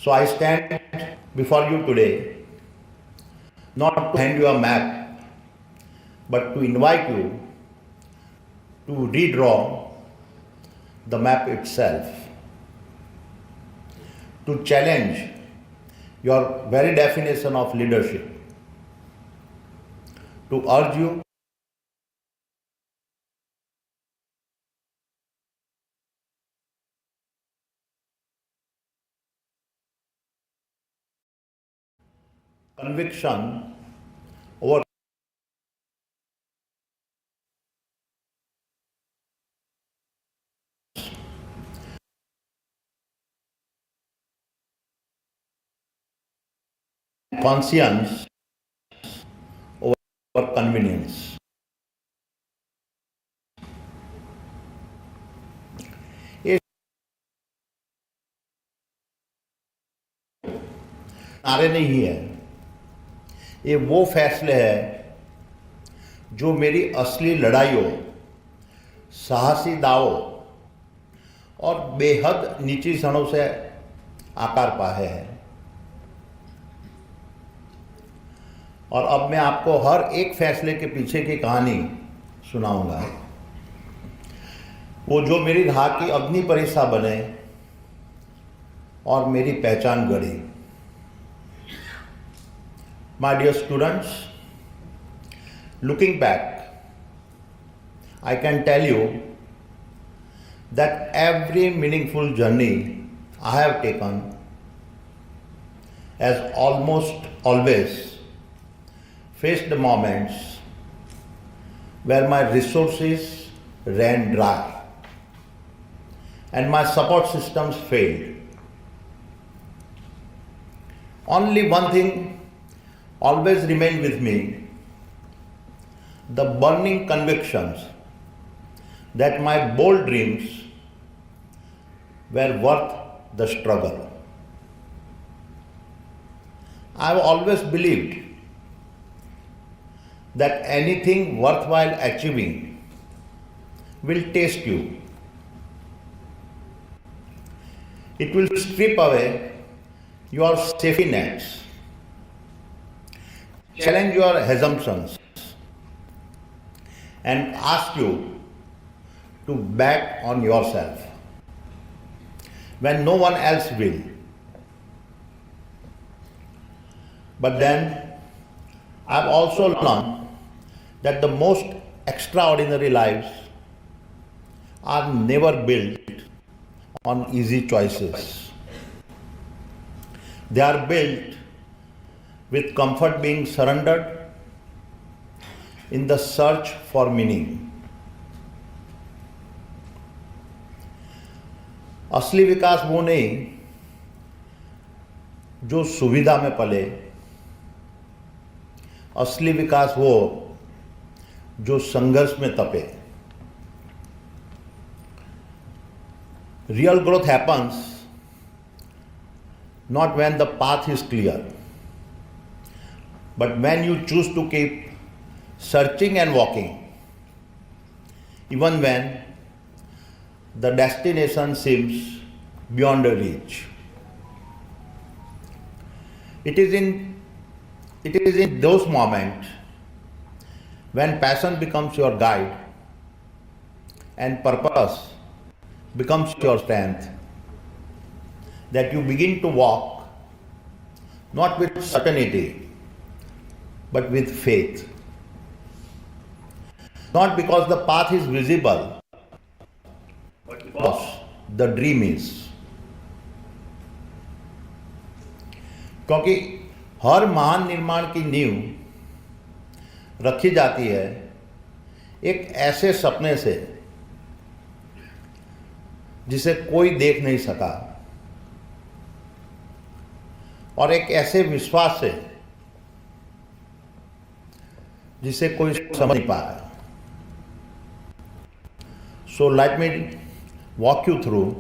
So I stand before you today not to hand you a map, but to invite you to redraw the map itself, to challenge your very definition of leadership, to urge you conviction over conscience over convenience. ये नारे नहीं है, ये वो फैसले हैं जो मेरी असली लड़ाइयों, साहसी दावों और बेहद नीची क्षणों से आकार पाए हैं। और अब मैं आपको हर एक फैसले के पीछे की कहानी सुनाऊंगा, वो जो मेरी राह की अग्नि परीक्षा बने और मेरी पहचान गढ़ी। My dear students, looking back, I can tell you that every meaningful journey I have taken has almost always faced moments where my resources ran dry and my support systems failed. Only one thing always remained with me: the burning convictions that my bold dreams were worth the struggle. I have always believed that anything worthwhile achieving will test you. It will strip away your safety nets, challenge your assumptions, and ask you to bet on yourself when no one else will. But then I've also learned that the most extraordinary lives are never built on easy choices. They are built with comfort being surrendered in the search for meaning. असली विकास वो नहीं जो सुविधा में पले, असली विकास वो जो संघर्ष में तपे. Real growth happens not when the path is clear, but when you choose to keep searching and walking, even when the destination seems beyond reach. It is in those moments when passion becomes your guide and purpose becomes your strength that you begin to walk not with certainty but with faith. Not because the path is visible, but because the dream is. क्योंकि हर महान निर्माण की नींव रखी जाती है एक ऐसे सपने से जिसे कोई देख नहीं सका, और एक ऐसे विश्वास से जिसे कोई समझ नहीं पाया. So let me walk you through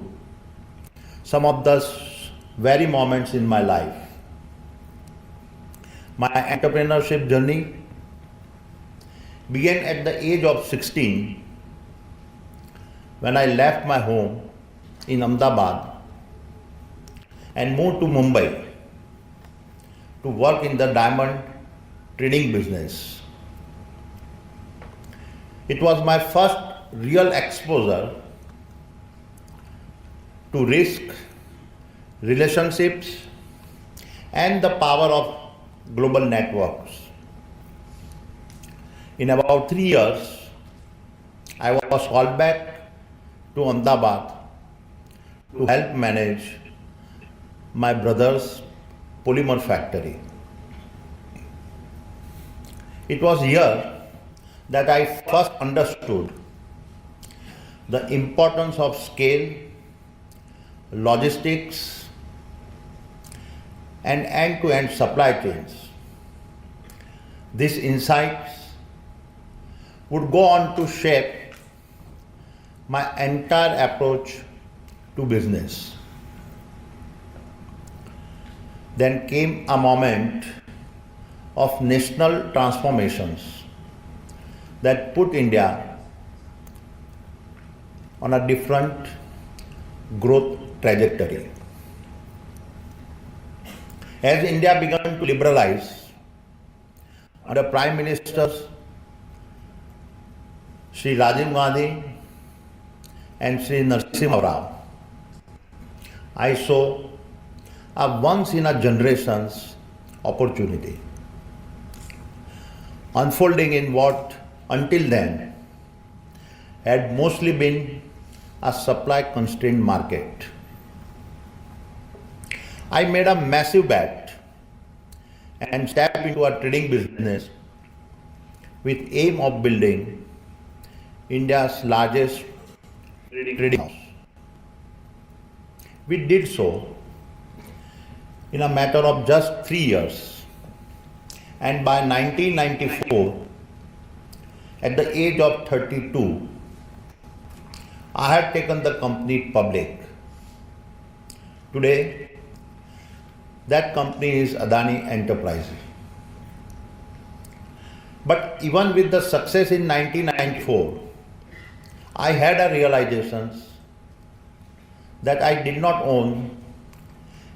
some of the very moments in my life. My entrepreneurship journey began at the age of 16 when I left my home in Ahmedabad and moved to Mumbai to work in the diamond trading business. It was my first real exposure to risk, relationships, and the power of global networks. In about 3 years, I was called back to Ahmedabad to help manage my brother's polymer factory. It was here that I first understood the importance of scale, logistics, and end-to-end supply chains. These insights would go on to shape my entire approach to business. Then came a moment of national transformations that put India on a different growth trajectory. As India began to liberalize under Prime Ministers Sri Rajiv Gandhi and Sri Narasimha Rao, I saw a once-in-a-generation's opportunity unfolding in what until then had mostly been a supply-constrained market. I made a massive bet and stepped into a trading business with aim of building India's largest trading house. We did so in a matter of just 3 years, and by 1994, at the age of 32, I had taken the company public. Today, that company is Adani Enterprises. But even with the success in 1994, I had a realization that I did not own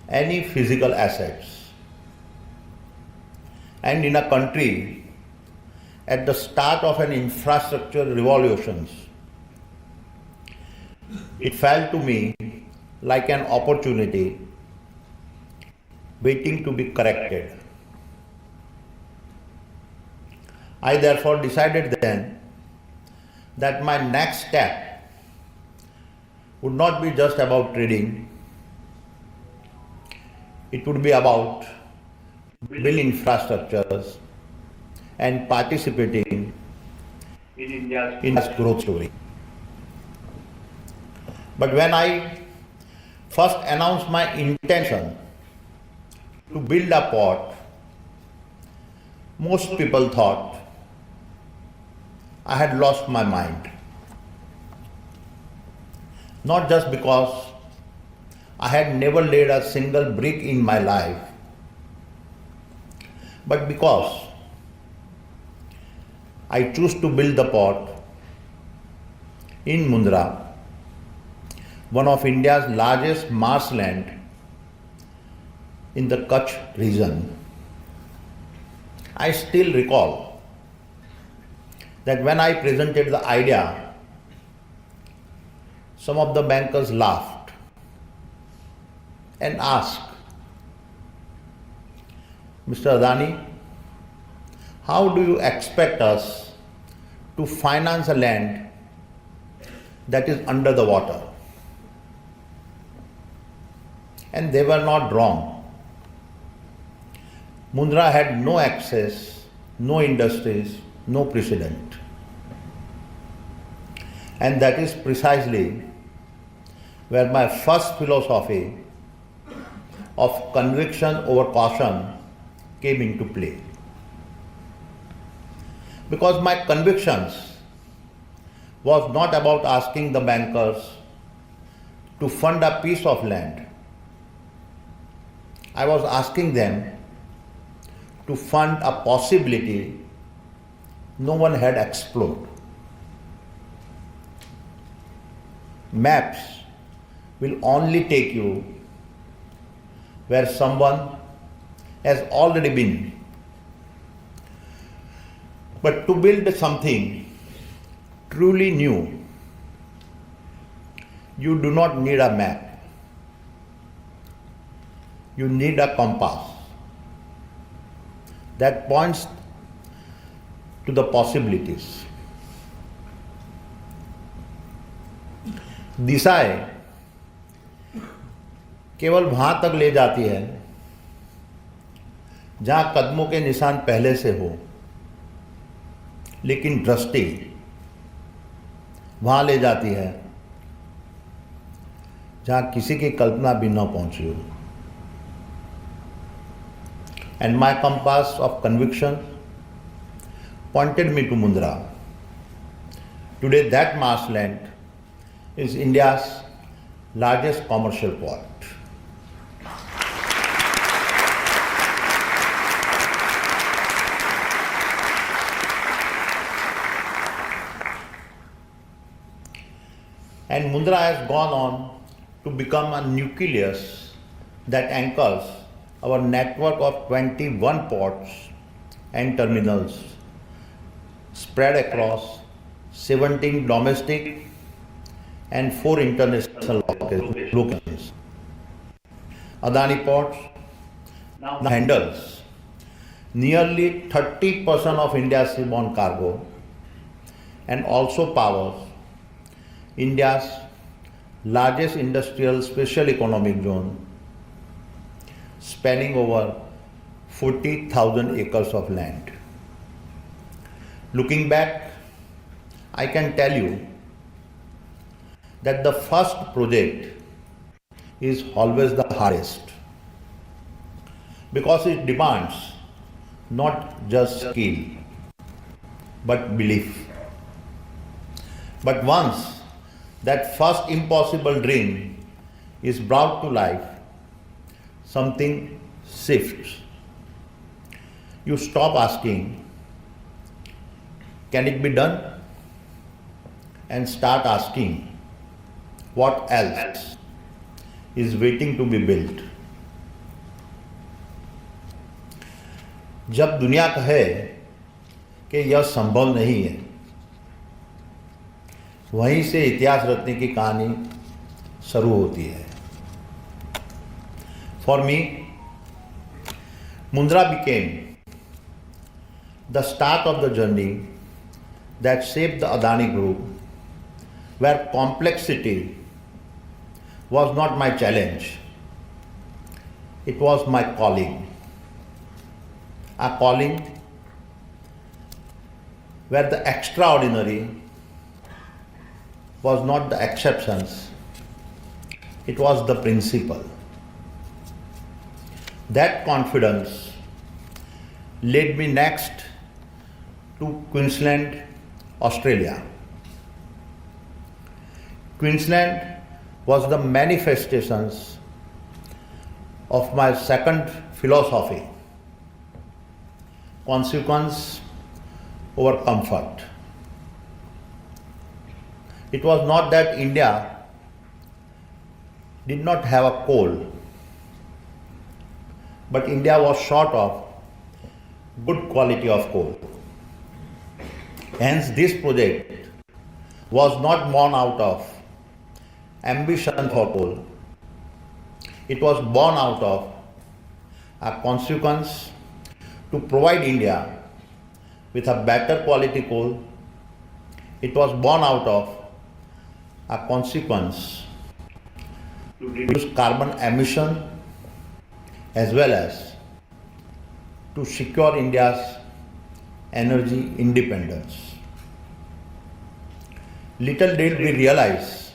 any physical assets. And in a country at the start of an infrastructure revolution, it felt to me like an opportunity waiting to be corrected. I therefore decided then that my next step would not be just about trading, it would be about building infrastructures and participating in India's growth story. But when I first announced my intention to build a port, most people thought I had lost my mind. Not just because I had never laid a single brick in my life, but because I chose to build the port in Mundra, one of India's largest marshland in the Kutch region. I still recall that when I presented the idea, some of the bankers laughed and asked, "Mr. Adani, how do you expect us to finance a land that is under the water?" And they were not wrong. Mundra had no access, no industries, no precedent. And that is precisely where my first philosophy of conviction over caution came into play. Because my convictions was not about asking the bankers to fund a piece of land. I was asking them to fund a possibility no one had explored. Maps will only take you where someone has already been. But to build something truly new, you do not need a map. You need a compass that points to the possibilities. दिशाएं केवल वहां तक ले जाती है जहां कदमों के निशान पहले से हो, लेकिन दृष्टि वहां ले जाती है जहां किसी की कल्पना भी न पहुंची हो. And my compass of conviction pointed me to Mundra. Today that marshland is India's largest commercial port. And Mundra has gone on to become a nucleus that anchors our network of 21 ports and terminals spread across 17 domestic and 4 international locations. Adani Ports now handles nearly 30% of India's seaborne cargo and also powers India's largest industrial special economic zone, spanning over 40,000 acres of land. Looking back, I can tell you that the first project is always the hardest because it demands not just skill but belief. But once that first impossible dream is brought to life, something shifts. You stop asking, can it be done? And start asking, what else is waiting to be built? जब दुनिया कहे कि यह संभव नहीं है, वहीं से इतिहास रचने की कहानी शुरू होती है. For me, Mundra became the start of the journey that shaped the Adani Group, where complexity was not my challenge, it was my calling. A calling where the extraordinary was not the exceptions, it was the principle. That confidence led me next to Queensland, Australia. Queensland was the manifestations of my second philosophy, consequence over comfort. It was not that India did not have a coal, but India was short of good quality of coal. Hence, this project was not born out of ambition for coal. It was born out of a consequence to provide India with a better quality coal. It was born out of a consequence to reduce carbon emission as well as to secure India's energy independence. Little did we realize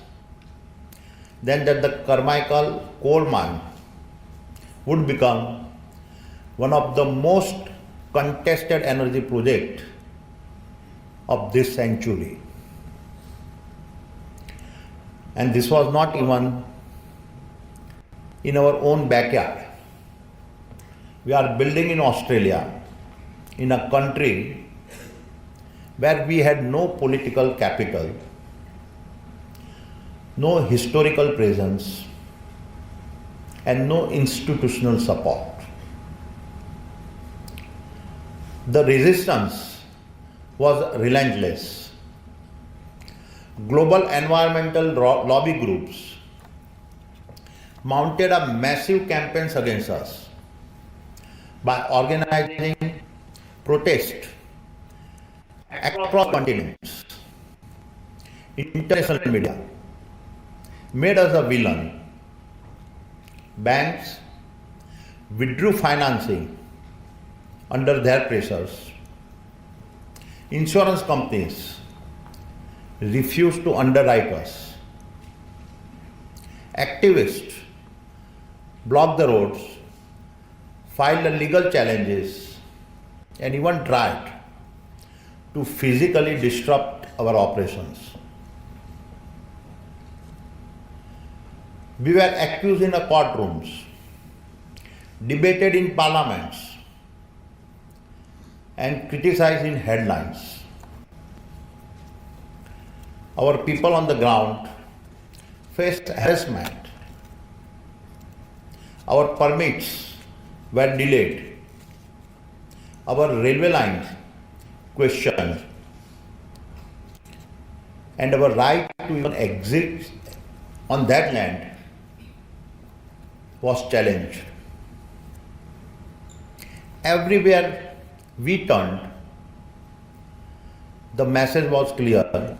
then that the Carmichael coal mine would become one of the most contested energy projects of this century. And this was not even in our own backyard. We are building in Australia, in a country where we had no political capital, no historical presence, and no institutional support. The resistance was relentless. Global environmental lobby groups mounted a massive campaigns against us by organizing protests across continents. International media made us a villain. Banks withdrew financing under their pressures. Insurance companies refused to underwrite us. Activists blocked the roads, filed legal challenges, and even tried to physically disrupt our operations. We were accused in courtrooms, debated in parliaments, and criticized in headlines. Our people on the ground faced harassment. Our permits were delayed. Our railway lines questioned. And our right to even exist on that land was challenged. Everywhere we turned, the message was clear.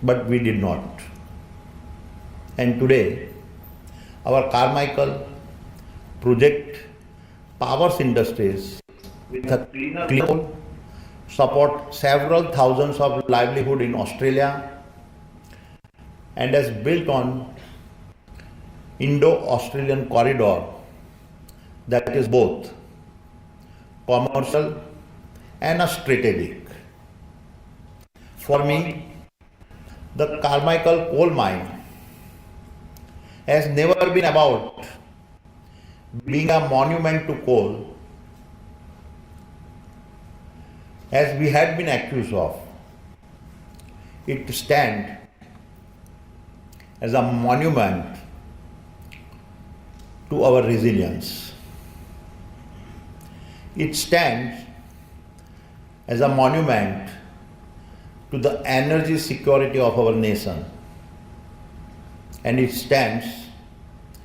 But we did not. And today, our Carmichael project powers industries with a clean coal, support several thousands of livelihood in Australia, and has built on Indo-Australian corridor that is both commercial and a strategic. For me, the Carmichael coal mine has never been about being a monument to coal, as we had been accused of. It stands as a monument to our resilience. It stands as a monument to the energy security of our nation. And it stands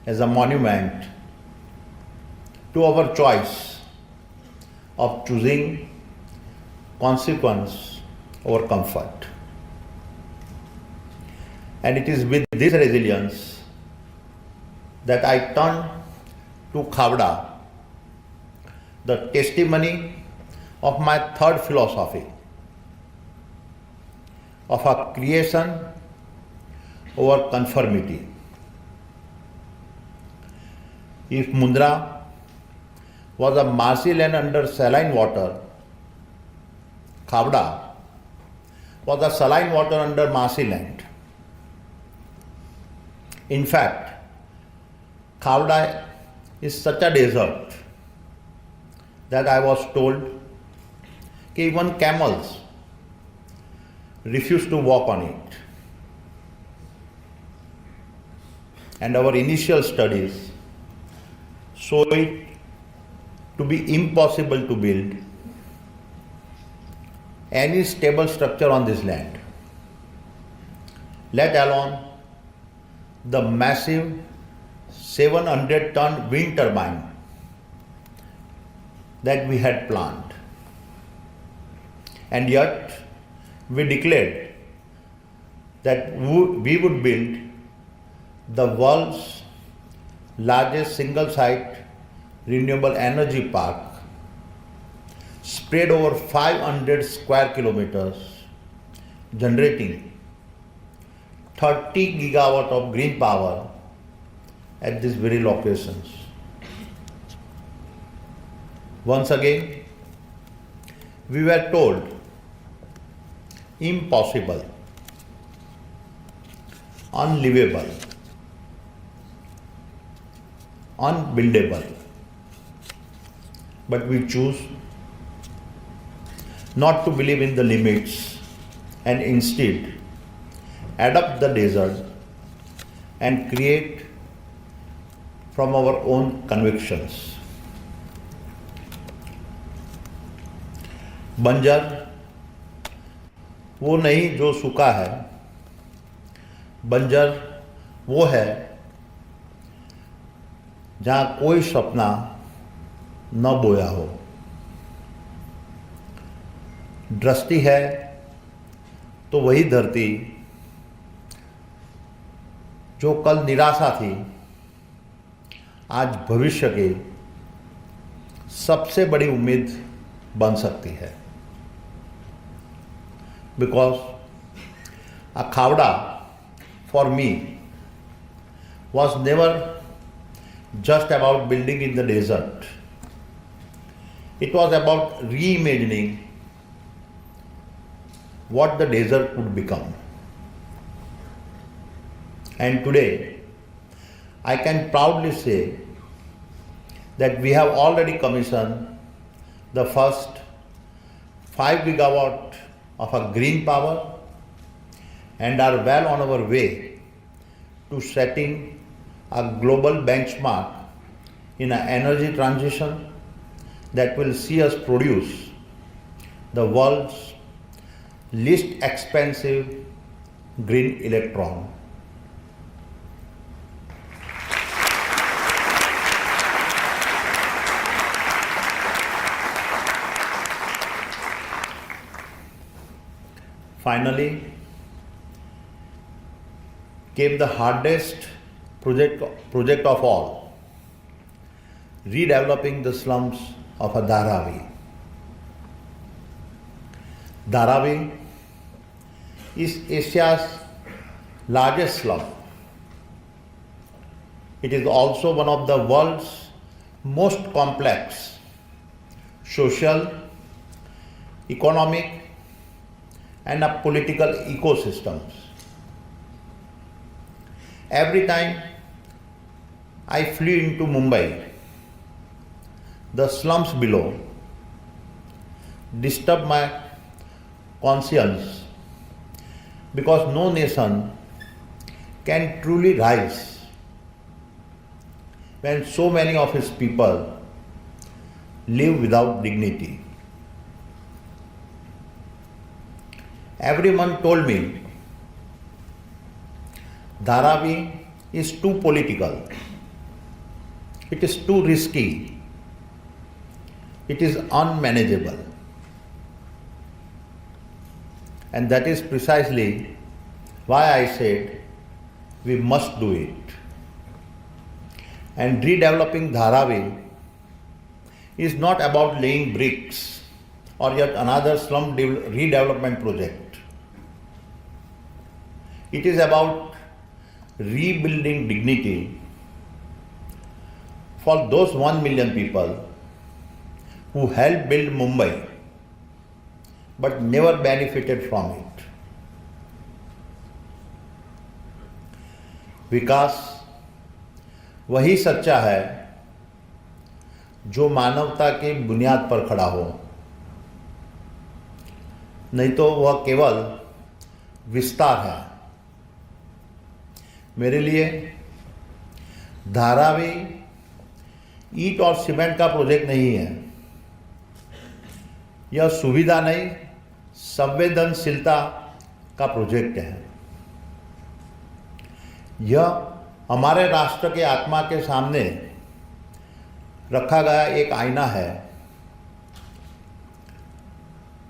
as a monument to our choice of choosing consequence over comfort. And it is with this resilience that I turn to Khavda, the testimony of my third philosophy of a creation over conformity. If Mundra was a marshy land under saline water, Khavda was a saline water under marshy land. In fact, Khavda is such a desert that I was told that even camels refuse to walk on it. And our initial studies show it to be impossible to build any stable structure on this land, let alone the massive 700-ton wind turbine that we had planned. And yet, we declared that we would build the world's largest single-site renewable energy park spread over 500 square kilometers, generating 30 gigawatt of green power at these very locations. Once again, we were told impossible, unlivable, unbuildable. But we choose not to believe in the limits and instead adopt the desert and create from our own convictions. बंजर वो नहीं जो सूखा है, बंजर वो है जहाँ कोई सपना न बोया हो। दृष्टि है तो वही धरती जो कल निराशा थी, आज भविष्य की सबसे बड़ी उम्मीद बन सकती है। Because a Khavda for me was never just about building in the desert. It was about reimagining what the desert could become. And today, I can proudly say that we have already commissioned the first 5 gigawatt of a green power and are well on our way to setting a global benchmark in an energy transition that will see us produce the world's least expensive green electron. Finally, came the hardest project of all, redeveloping the slums of a Dharavi. Dharavi is Asia's largest slum. It is also one of the world's most complex social, economic, and a political ecosystems. Every time I flew into Mumbai, the slums below disturbed my conscience because no nation can truly rise when so many of its people live without dignity. Everyone told me Dharavi is too political, it is too risky, it is unmanageable. And that is precisely why I said we must do it. And redeveloping Dharavi is not about laying bricks or yet another slum redevelopment project. It is about rebuilding dignity for those 1 million people who helped build Mumbai but never benefited from it. विकास वही सच्चा है जो मानवता की बुनियाद पर खड़ा हो, नहीं तो वह केवल विस्तार है। मेरे लिए धारावी ईंट और सीमेंट का प्रोजेक्ट नहीं है, यह सुविधा नहीं संवेदनशीलता का प्रोजेक्ट है। यह हमारे राष्ट्र के आत्मा के सामने रखा गया एक आईना है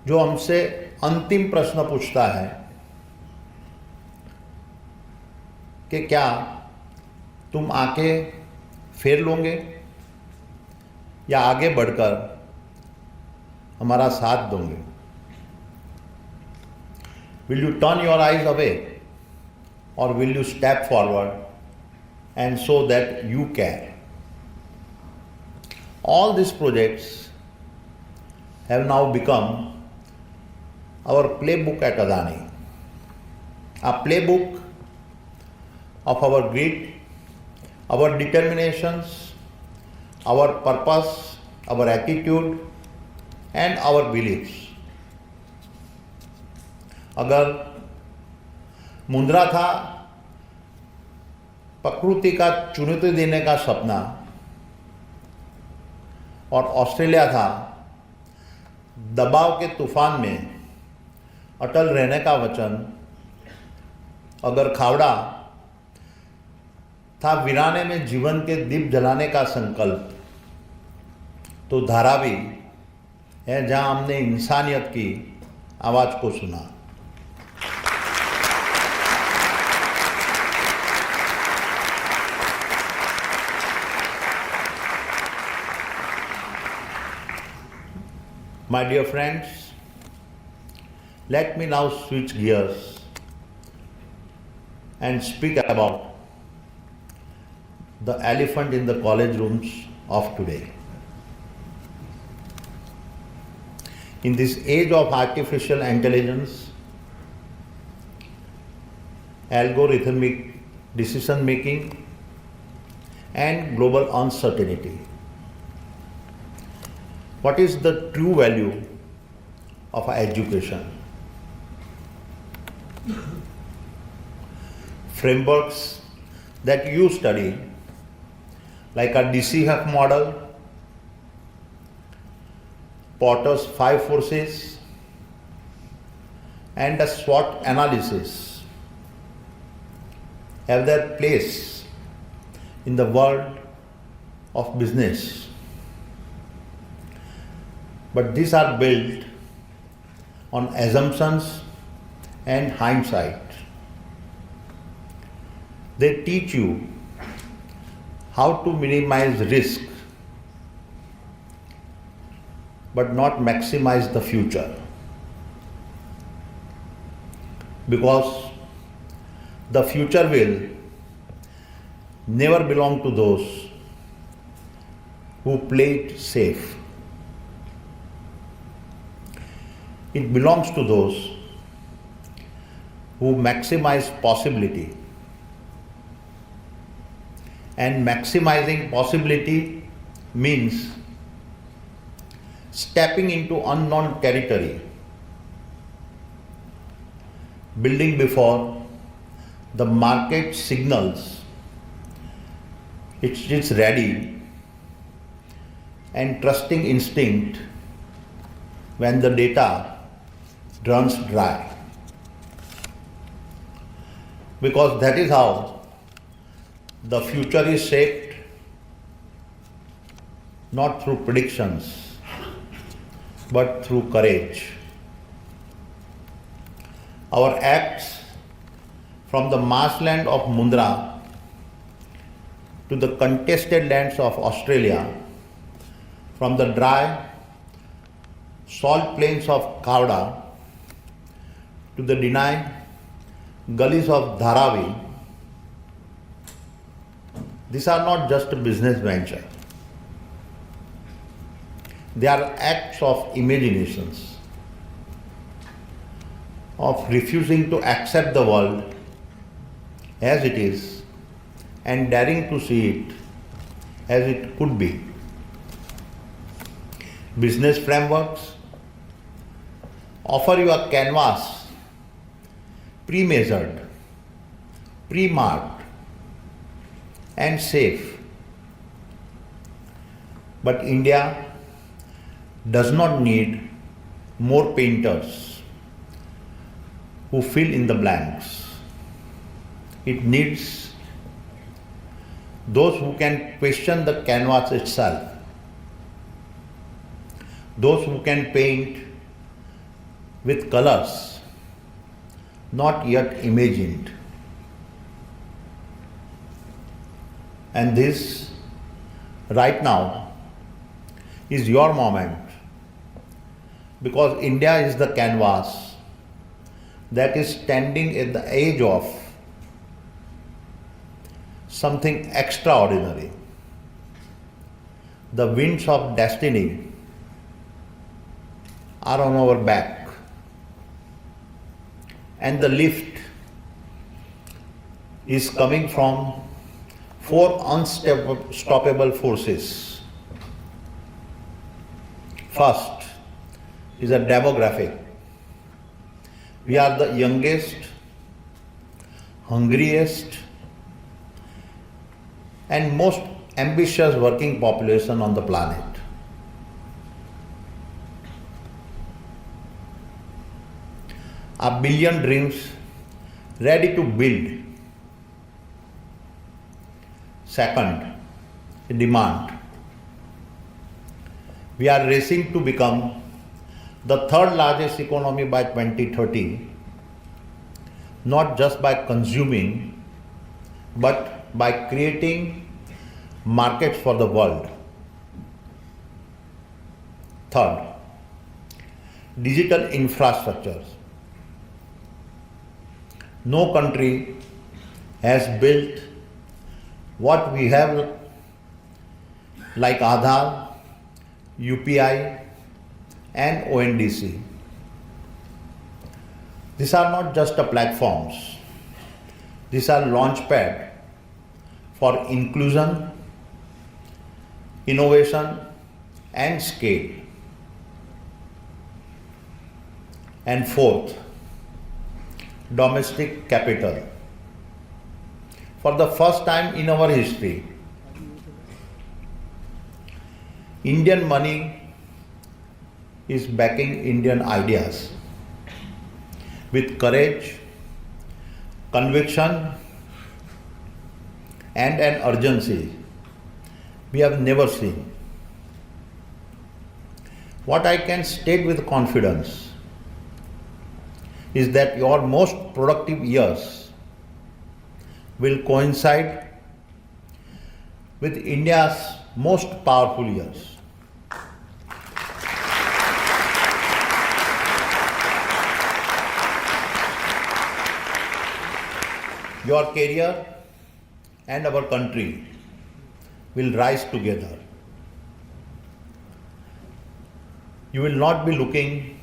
जो हमसे अंतिम प्रश्न पूछता है कि क्या तुम आंखें फेर लोगे या आगे बढ़कर हमारा साथ दोगे? Will you turn your eyes away or will you step forward and show that you care? All these projects have now become our playbook at Adani, a playbook of our grit, our determinations, our purpose, our attitude and our beliefs. अगर मुंद्रा था प्रकृति का चुनौती देने का सपना और Australia था दबाव के तूफान में अटल रहने का वचन, अगर खावड़ा था वीराने में जीवन के दीप जलाने का संकल्प, तो धारावी है जहां हमने इंसानियत की आवाज को सुना। My dear friends, let me now switch gears and speak about the elephant in the college rooms of today. In this age of artificial intelligence, algorithmic decision making, and global uncertainty, what is the true value of education? Frameworks that you study, like a DCF model, Porter's 5 forces, and a SWOT analysis, have their place in the world of business. But these are built on assumptions and hindsight. They teach you how to minimize risk but not maximize the future. Because the future will never belong to those who played safe. It belongs to those who maximize possibility. And maximizing possibility means stepping into unknown territory, building before the market signals it's ready, and trusting instinct when the data runs dry. Because that is how the future is shaped, not through predictions, but through courage. Our acts, from the marshland of Mundra to the contested lands of Australia, from the dry salt plains of Khavda to the denied gullies of Dharavi, these are not just a business venture. They are acts of imaginations, of refusing to accept the world as it is and daring to see it as it could be. Business frameworks offer you a canvas pre-measured, pre-marked, and safe. But India does not need more painters who fill in the blanks. It needs those who can question the canvas itself, those who can paint with colors not yet imagined. And this, right now, is your moment, because India is the canvas that is standing at the edge of something extraordinary. The winds of destiny are on our back, and the lift is coming from 4 unstoppable forces. First is a demographic. We are the youngest, hungriest, and most ambitious working population on the planet. A billion dreams ready to build. Second, demand. We are racing to become the third largest economy by 2030, not just by consuming, but by creating markets for the world. Third, digital infrastructures. No country has built what we have like Aadhaar, UPI and ONDC. These are not just the platforms. These are launchpad for inclusion, innovation and scale. And fourth, domestic capital. For the first time in our history, Indian money is backing Indian ideas with courage, conviction and an urgency we have never seen. What I can state with confidence is that your most productive years will coincide with India's most powerful years. Your career and our country will rise together. You will not be looking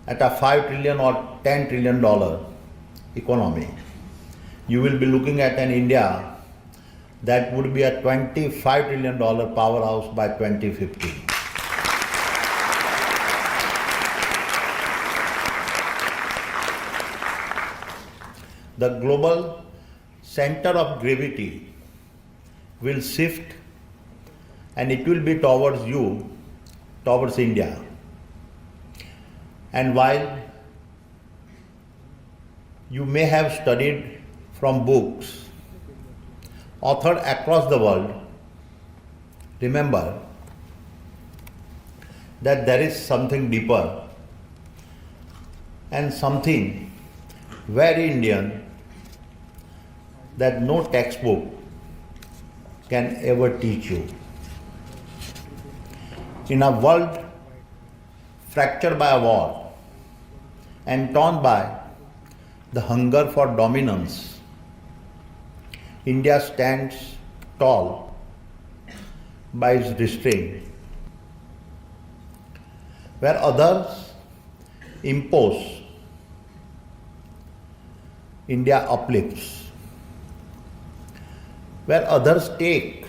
at a $5 trillion or $10 trillion economy. You will be looking at an India that would be a $25 trillion powerhouse by 2050. The global center of gravity will shift and it will be towards you, towards India. And while you may have studied from books authored across the world, remember that there is something deeper and something very Indian that no textbook can ever teach you. In a world fractured by a war and torn by the hunger for dominance, India stands tall by its restraint. Where others impose, India uplifts. Where others take,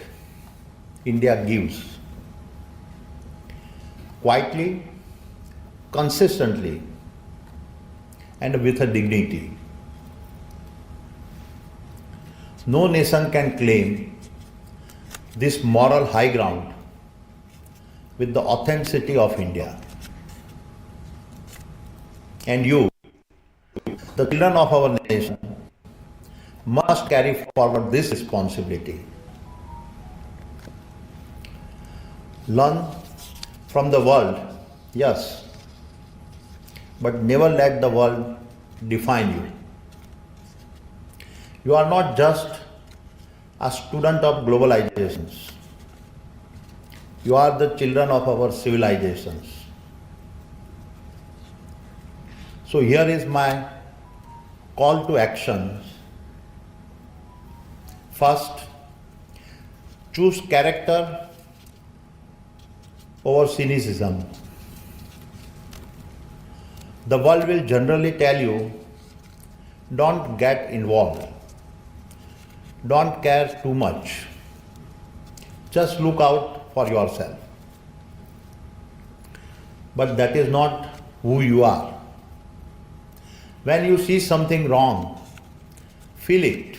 India gives. Quietly, consistently, and with a dignity. No nation can claim this moral high ground with the authenticity of India. And you, the children of our nation, must carry forward this responsibility. Learn from the world, yes, but never let the world define you. You are not just a student of globalizations. You are the children of our civilizations. So here is my call to action. First, choose character over cynicism. The world will generally tell you, don't get involved. Don't care too much. Just look out for yourself. But that is not who you are. When you see something wrong, feel it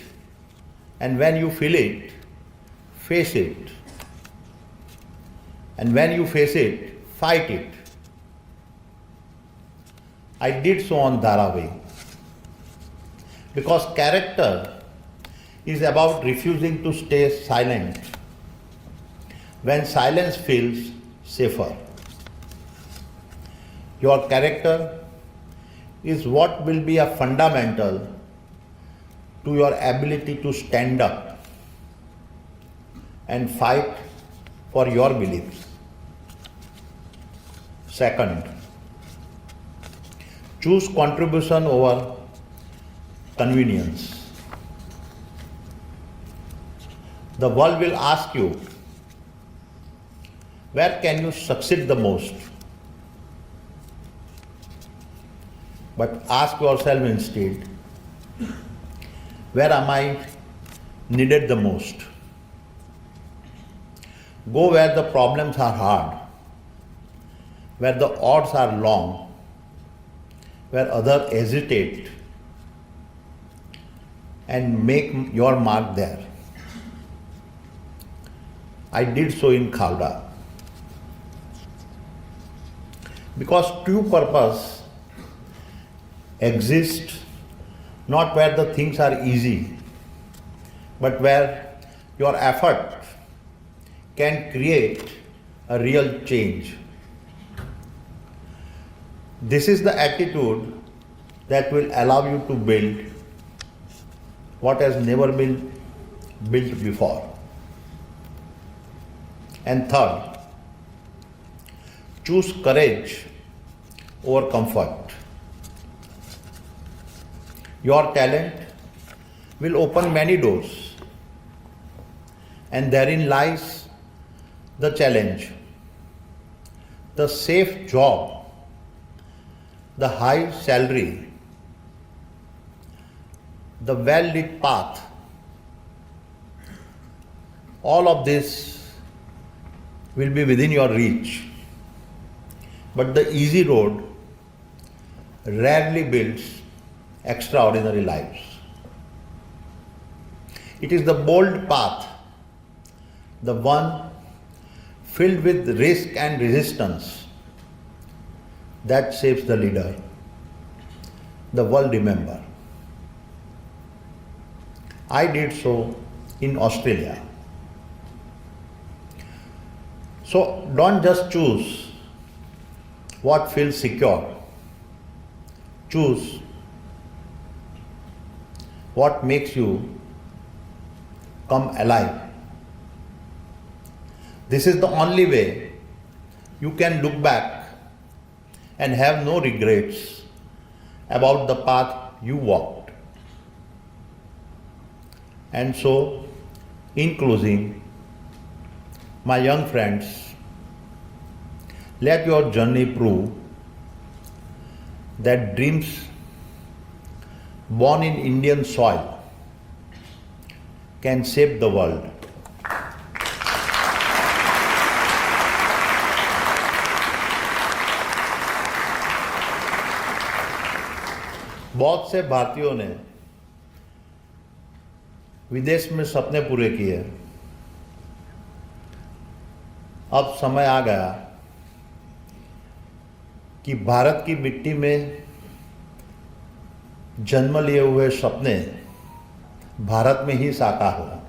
And when you feel it, face it. And when you face it, fight it. I did so on Dharavi. Because character is about refusing to stay silent when silence feels safer. Your character is what will be a fundamental to your ability to stand up and fight for your beliefs. Second, choose contribution over convenience. The world will ask you, where can you succeed the most? But ask yourself instead, where am I needed the most? Go where the problems are hard, where the odds are long, where others hesitate, and make your mark there. I did so in Khavda. Because true purpose exists not where the things are easy, but where your effort can create a real change. This is the attitude that will allow you to build what has never been built before. And third, choose courage over comfort. Your talent will open many doors, and therein lies the challenge. The safe job, the high salary, the well-lit path, all of this will be within your reach. But the easy road rarely builds extraordinary lives. It is the bold path, the one filled with risk and resistance, that shapes the leader the world remember. I did so in Australia. So don't just choose what feels secure. Choose what makes you come alive. This is the only way you can look back and have no regrets about the path you walked. And so, in closing, my young friends, let your journey prove that dreams born in Indian soil can shape the world. बहुत से भारतीयों ने विदेश में सपने पूरे किए। अब समय आ गया कि भारत की मिट्टी में जन्म लिए हुए सपने भारत में ही साकार हो।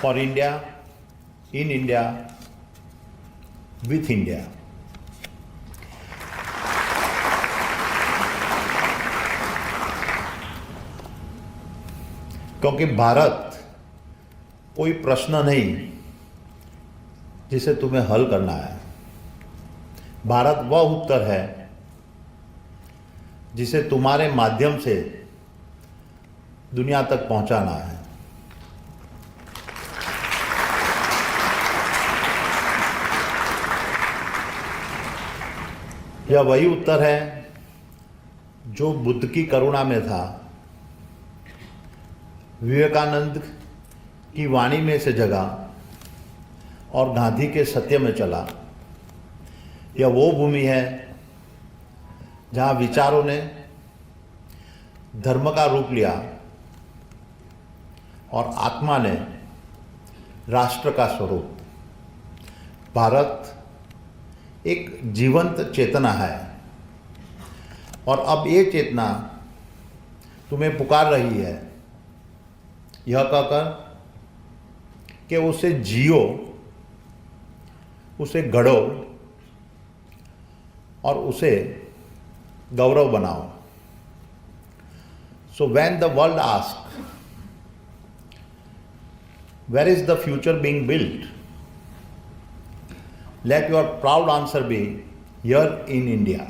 For India, in India, with India. क्योंकि भारत कोई प्रश्न नहीं जिसे तुम्हें हल करना है। भारत वह उत्तर है जिसे तुम्हारे माध्यम से दुनिया तक पहुंचाना है। यह वही उत्तर है जो बुद्ध की करुणा में था, विवेकानंद की वाणी में से जगा और गांधी के सत्य में चला। यह वो भूमि है जहाँ विचारों ने धर्म का रूप लिया और आत्मा ने राष्ट्र का स्वरूप। भारत एक जीवंत चेतना है और अब ये चेतना तुम्हें पुकार रही है, यह कहकर कि उसे जियो, उसे गढ़ो और उसे गौरव बनाओ। So when the world asks, where is the future being built? Let your proud answer be, here in India.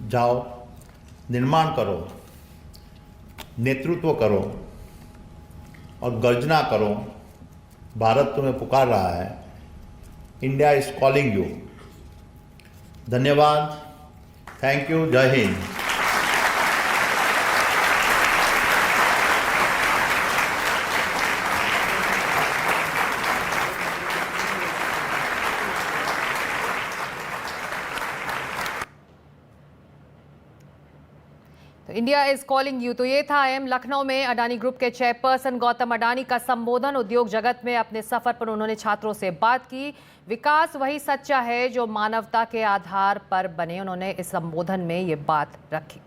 जाओ, निर्माण करो, नेतृत्व करो और गर्जना करो। भारत तुम्हें पुकार रहा है। India is calling you. धन्यवाद। Thank you. जय हिंद। India is calling you. तो ये था आईएम लखनऊ में अडानी ग्रुप के चेयरपर्सन गौतम अडानी का संबोधन। उद्योग जगत में अपने सफर पर उन्होंने छात्रों से बात की। विकास वही सच्चा है जो मानवता के आधार पर बने, उन्होंने इस संबोधन में ये बात रखी।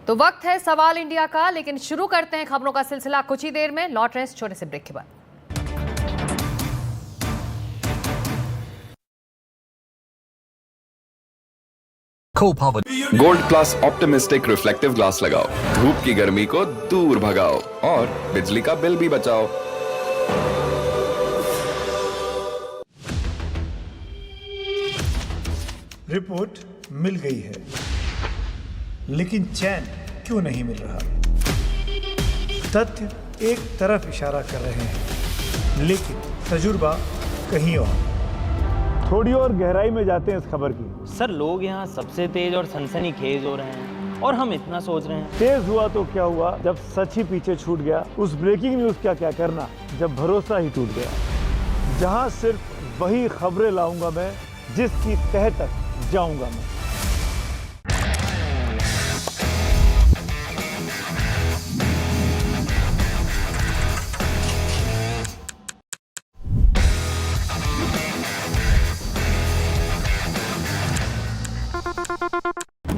तो वक्त है सवाल इंडिया का, लेकिन शुरू करते हैं खबरों का सिलसिला कुछ ही देर में। लौट रहे हैं इस छोटे से ब्रेक के बाद। Gold plus optimistic reflective glass लगाओ, धूप की गर्मी को दूर भगाओ और बिजली का बिल भी बचाओ। रिपोर्ट मिल गई है, लेकिन चैन क्यों नहीं मिल रहा? तथ्य एक तरफ इशारा कर रहे हैं, लेकिन तजुर्बा कहीं और। थोड़ी और गहराई में जाते हैं इस खबर की। सर, लोग यहाँ सबसे तेज और सनसनीखेज हो रहे हैं और हम इतना सोच रहे हैं। तेज हुआ तो क्या हुआ जब सच ही पीछे छूट गया? उस ब्रेकिंग न्यूज का क्या करना जब भरोसा ही टूट गया? जहां सिर्फ वही खबरें लाऊंगा मैं जिसकी तह तक जाऊंगा मैं।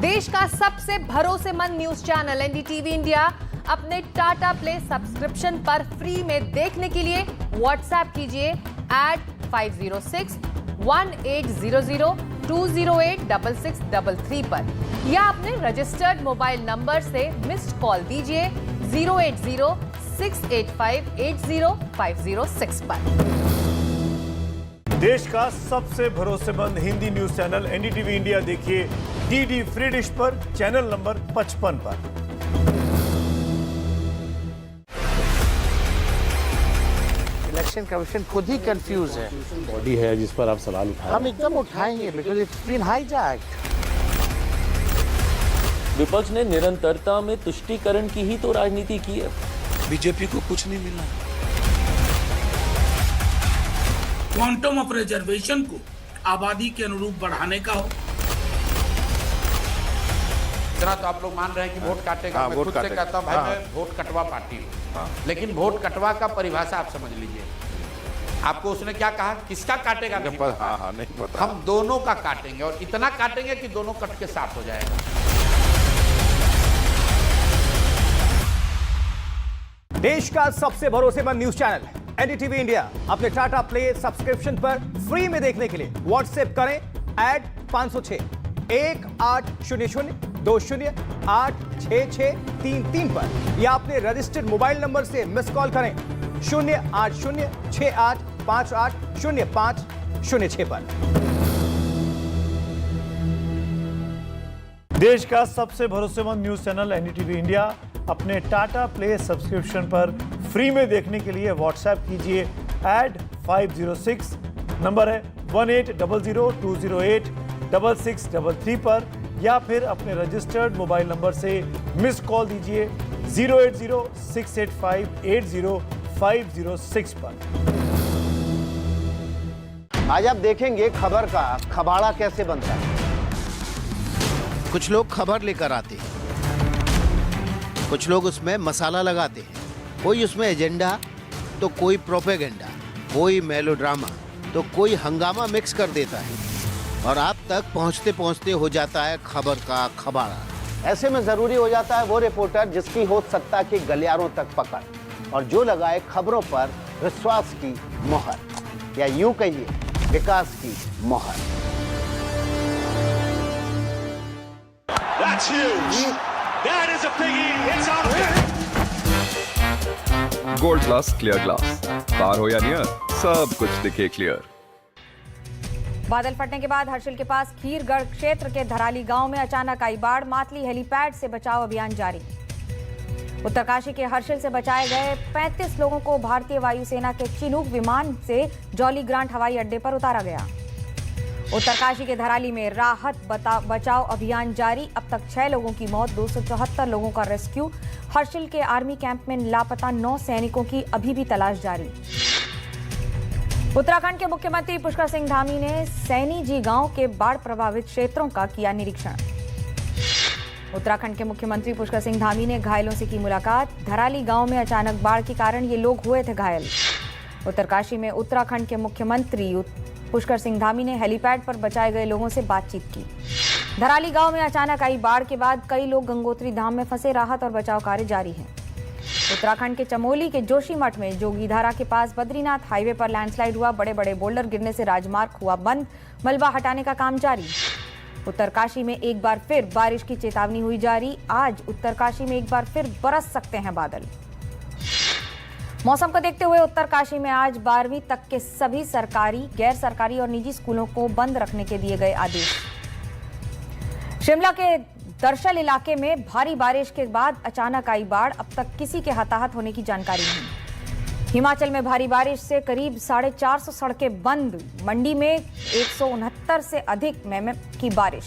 देश का सबसे भरोसेमंद न्यूज चैनल एनडीटीवी इंडिया अपने टाटा प्ले सब्सक्रिप्शन पर फ्री में देखने के लिए व्हाट्सएप कीजिए @5061800208633 पर, या अपने रजिस्टर्ड मोबाइल नंबर से मिस्ड कॉल दीजिए 08068580506 पर। देश का सबसे भरोसेमंद Hindi news channel NDTV India देखिए डीडी फ्री डिश पर, चैनल नंबर 55 पर। इलेक्शन कमीशन खुद ही कंफ्यूज है। बॉडी है जिस पर आप सवाल उठाएं। हम एकदम उठाएंगे बिकॉज इट्स बीन हाईजैक्ड। विपक्ष ने निरंतरता में तुष्टीकरण की ही तो राजनीति की है। बीजेपी को कुछ नहीं मिला। क्वांटम ऑफ रिजर्वेशन को आबादी के अनुरूप बढ़ाने का हो। इतना तो आप लोग मान रहे हैं कि वोट काटेगा। मैं खुद से कहता हूं भाई मैं वोट कटवा पार्टी हूं, लेकिन वोट कटवा का परिभाषा आप समझ लीजिए। आपको उसने क्या कहा, किसका काटेगा नहीं पता। नहीं पता। हम दोनों का काटेंगे और इतना काटेंगे कि दोनों कट के साफ हो जाएगा। देश का सबसे भरोसेमंद न्यूज चैनल एनडीटीवी इंडिया अपने टाटा प्ले सब्सक्रिप्शन पर फ्री में देखने के लिए व्हाट्सएप करें @506 1800208663 पर, या अपने रजिस्टर्ड मोबाइल नंबर से मिस कॉल करें 08068580506 पर। देश का सबसे भरोसेमंद न्यूज चैनल एनडीटीवी इंडिया अपने टाटा प्ले सब्सक्रिप्शन पर फ्री में देखने के लिए व्हाट्सएप कीजिए @506 नंबर है 1800-208-6633 पर, या फिर अपने रजिस्टर्ड मोबाइल नंबर से मिस कॉल दीजिए 080-685-80506 पर। आज आप देखेंगे खबर का खबाड़ा कैसे बनता है। कुछ लोग खबर लेकर आते हैं, कुछ लोग उसमें मसाला लगाते हैं, कोई उसमें एजेंडा तो कोई प्रोपेगेंडा, कोई मेलोड्रामा तो कोई हंगामा मिक्स कर देता है और आप तक पहुंचते पहुंचते हो जाता है खबर का खबाड़ा। ऐसे में जरूरी हो जाता है वो रिपोर्टर जिसकी हो सत्ता के गलियारों तक पकड़ और जो लगाए खबरों पर विश्वास की मोहर, या यूं कहिए विकास की मोहर। That's huge. That is a biggie. It's out of there. Gold plus clear glass, पार हो या नियर, सब कुछ दिखे क्लियर। बादल फटने के बाद हर्षिल के पास खीरगढ़ क्षेत्र के धराली गांव में अचानक आई बाढ़। मातली हेलीपैड से बचाव अभियान जारी। उत्तरकाशी के हर्षिल से बचाए गए 35 लोगों को भारतीय वायुसेना के चिनूक विमान से जॉली ग्रांट हवाई अड्डे पर उतारा गया। उत्तरकाशी के धराली में राहत बचाव अभियान जारी। अब तक 6 लोगों की मौत, 274 लोगों का रेस्क्यू। हर्षिल के आर्मी कैंप में लापता 9 सैनिकों की अभी भी तलाश जारी। उत्तराखंड के मुख्यमंत्री पुष्कर सिंह धामी ने सैनी जी गांव के बाढ़ प्रभावित क्षेत्रों का किया निरीक्षण। उत्तराखंड के मुख्यमंत्री पुष्कर सिंह धामी ने घायलों से की मुलाकात। धराली गांव में अचानक बाढ़ के कारण ये लोग हुए थे घायल। उत्तरकाशी में उत्तराखंड के मुख्यमंत्री पुष्कर सिंह धामी ने हेलीपैड पर बचाए गए लोगों से बातचीत की। धराली गांव में अचानक आई बाढ़ के बाद कई लोग गंगोत्री धाम में फंसे, राहत और बचाव कार्य जारी है। उत्तराखंड के चमोली के जोशीमठ में जोगीधारा के पास बद्रीनाथ हाईवे पर लैंडस्लाइड हुआ। बड़े बड़े बोल्डर गिरने से राजमार्ग हुआ बंद। मलबा हटाने का काम जारी। उत्तरकाशी में एक बार फिर बारिश की चेतावनी हुई जारी। आज उत्तरकाशी में एक बार फिर बरस सकते हैं बादल। मौसम को देखते हुए उत्तरकाशी में आज 12वीं तक के सभी सरकारी, गैर सरकारी और निजी स्कूलों को बंद रखने के दिए गए आदेश। शिमला के दर्शल इलाके में भारी बारिश के बाद अचानक आई बाढ़। अब तक किसी के हताहत होने की जानकारी नहीं। हिमाचल में भारी बारिश से करीब 450 सड़कें बंद। मंडी में 169 से अधिक mm की बारिश।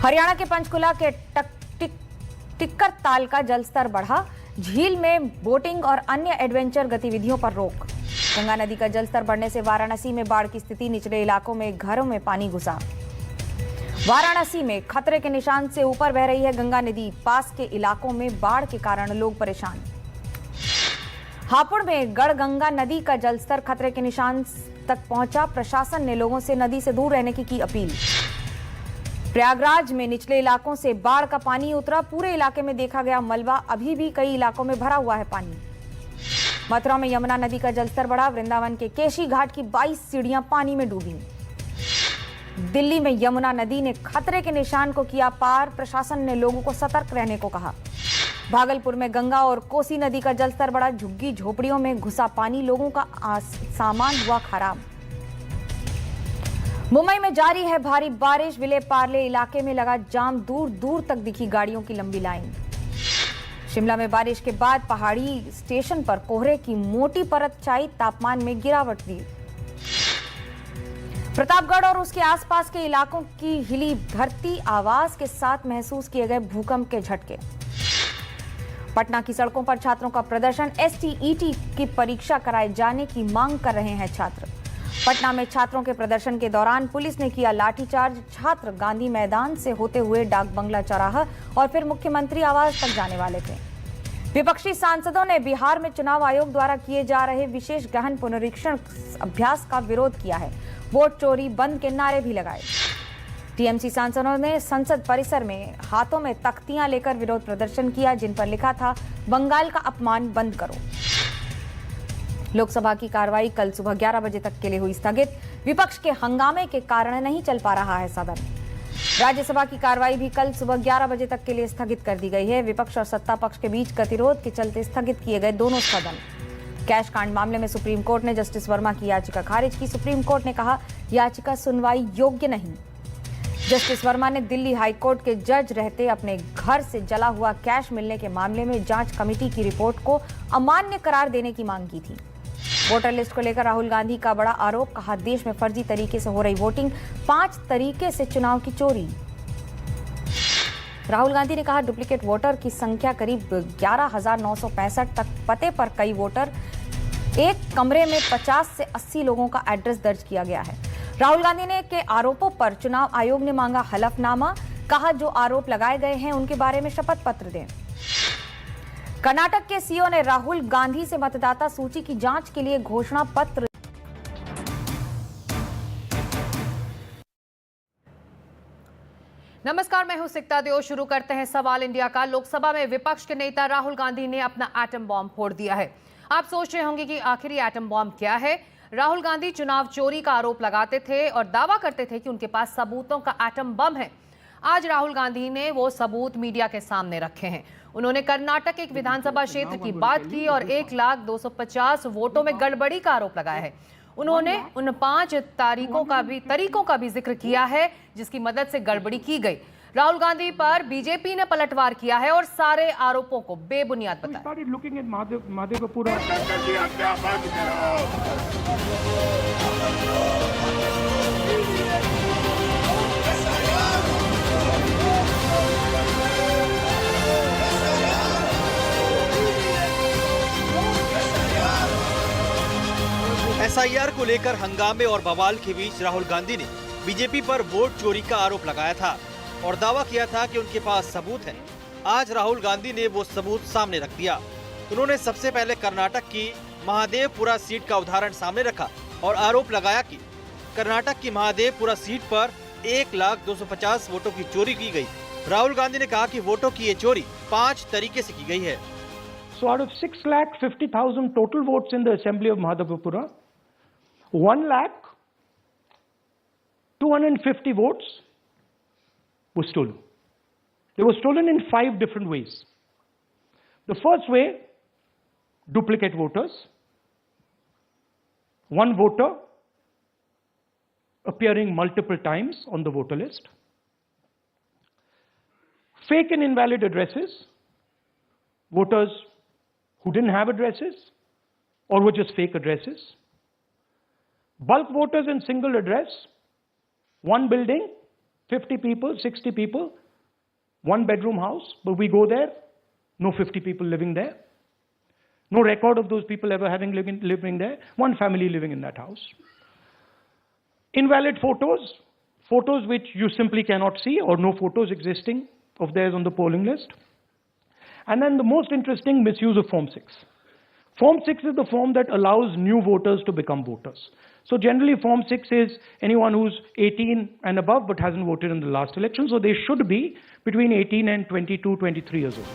हरियाणा के पंचकुला के टिक्कर ताल का जलस्तर बढ़ा। झील में बोटिंग और अन्य एडवेंचर गतिविधियों पर रोक। गंगा नदी का जलस्तर बढ़ने से वाराणसी में बाढ़ की स्थिति। निचले इलाकों में घरों में पानी घुसा। वाराणसी में खतरे के निशान से ऊपर बह रही है गंगा नदी। पास के इलाकों में बाढ़ के कारण लोग परेशान। हापुड़ में गढ़गंगा नदी का जलस्तर खतरे के निशान तक पहुंचा। प्रशासन ने लोगों से नदी से दूर रहने की अपील। प्रयागराज में निचले इलाकों से बाढ़ का पानी उतरा। पूरे इलाके में देखा गया मलबा। अभी भी कई इलाकों में भरा हुआ है पानी। मथुरा में यमुना नदी का जलस्तर बढ़ा। वृंदावन के केशी घाट की 22 सीढ़ियां पानी में डूबी। दिल्ली में यमुना नदी ने खतरे के निशान को किया पार। प्रशासन ने लोगों को सतर्क रहने को कहा। भागलपुर में गंगा और कोसी नदी का जलस्तर बढ़ा। झुग्गी झोपड़ियों में घुसा पानी। लोगों का सामान हुआ खराब। मुंबई में जारी है भारी बारिश। विले पार्ले इलाके में लगा जाम। दूर दूर तक दिखी गाड़ियों की लंबी लाइन। शिमला में बारिश के बाद पहाड़ी स्टेशन पर कोहरे की मोटी परत छाई। तापमान में गिरावट दी। प्रतापगढ़ और उसके आसपास के इलाकों की हिली धरती। आवाज के साथ महसूस किए गए भूकंप के झटके। पटना की सड़कों पर छात्रों का प्रदर्शन। STET की परीक्षा कराए जाने की मांग कर रहे हैं छात्र। पटना में छात्रों के प्रदर्शन के दौरान पुलिस ने किया लाठीचार्ज। छात्र गांधी मैदान से होते हुए डाक बंगला चौराहा और फिर मुख्यमंत्री आवास तक जाने वाले थे। विपक्षी सांसदों ने बिहार में चुनाव आयोग द्वारा किए जा रहे विशेष गहन पुनरीक्षण अभ्यास का विरोध किया है। वोट चोरी बंद के नारे भी लगाए। टीएमसी सांसदों ने संसद परिसर में हाथों में तख्तियां लेकर विरोध प्रदर्शन किया, जिन पर लिखा था बंगाल का अपमान बंद करो। लोकसभा की कार्रवाई कल सुबह 11 बजे तक के लिए हुई स्थगित। विपक्ष के हंगामे के कारण नहीं चल पा रहा है सदन। राज्यसभा की कार्रवाई भी कल सुबह 11 बजे तक के लिए स्थगित कर दी गई है। विपक्ष और सत्ता पक्ष के बीच गतिरोध के चलते स्थगित किए गए दोनों सदन। कैश कांड मामले में सुप्रीम कोर्ट ने जस्टिस वर्मा की याचिका खारिज की। सुप्रीम कोर्ट ने कहा याचिका सुनवाई योग्य नहीं। जस्टिस वर्मा ने दिल्ली हाईकोर्ट के जज रहते अपने घर से जला हुआ कैश मिलने के मामले में जांच कमेटी की रिपोर्ट को अमान्य करार देने की मांग की थी। वोटर लिस्ट को लेकर राहुल गांधी का बड़ा आरोप, कहा देश में फर्जी तरीके से हो रही वोटिंग, 5 तरीके से चुनाव की चोरी। राहुल गांधी ने कहा डुप्लीकेट वोटर की संख्या करीब 11,965 तक, पते पर कई वोटर, एक कमरे में 50 से 80 लोगों का एड्रेस दर्ज किया गया है। राहुल गांधी ने के आरोपों पर चुनाव आयोग ने मांगा हलफनामा, कहा जो आरोप लगाए गए हैं उनके बारे में शपथ पत्र दें। कर्नाटक के सीओ ने राहुल गांधी से मतदाता सूची की जांच के लिए घोषणा पत्र। नमस्कार, मैं हूं सिकता देओ। शुरू करते हैं सवाल इंडिया का। लोकसभा में विपक्ष के नेता राहुल गांधी ने अपना एटम बॉम्ब फोड़ दिया है। आप सोच रहे होंगे कि आखिर ये एटम बॉम्ब क्या है। राहुल गांधी चुनाव चोरी का आरोप लगाते थे और दावा करते थे कि उनके पास सबूतों का एटम बम है। आज राहुल गांधी ने वो सबूत मीडिया के सामने रखे हैं। उन्होंने कर्नाटक एक विधानसभा क्षेत्र की बात की और 1,250 वोटों में गड़बड़ी का आरोप लगाया है। उन्होंने उन 5 तरीकों का भी जिक्र किया है जिसकी मदद से गड़बड़ी की गई। राहुल गांधी पर बीजेपी ने पलटवार किया है और सारे आरोपों को बेबुनियाद बताया। SIR को लेकर हंगामे और बवाल के बीच राहुल गांधी ने बीजेपी पर वोट चोरी का आरोप लगाया था और दावा किया था कि उनके पास सबूत है। आज राहुल गांधी ने वो सबूत सामने रख दिया। उन्होंने सबसे पहले कर्नाटक की महादेवपुरा सीट का उदाहरण सामने रखा और आरोप लगाया कि कर्नाटक की महादेवपुरा सीट पर 1,250 वोटों की चोरी की गई। राहुल गांधी ने कहा कि वोटों की ये चोरी 5 तरीके से की गई है। So out of 6,50,000 total votes in the assembly of Mahadevapura, 1,250,000 votes were stolen. They were stolen in 5 different ways. The first way, duplicate voters. One voter appearing multiple times on the voter list. Fake and invalid addresses. Voters who didn't have addresses or were just fake addresses. Bulk voters in single address, one building, 50 people, 60 people, one bedroom house, but we go there, no 50 people living there. No record of those people ever having living there, one family living in that house. Invalid photos, photos which you simply cannot see or no photos existing of theirs on the polling list. And then the most interesting, misuse of Form 6. Form 6 is the form that allows new voters to become voters. So generally Form 6 is anyone who's 18 and above but hasn't voted in the last election. So they should be between 18 and 22, 23 years old.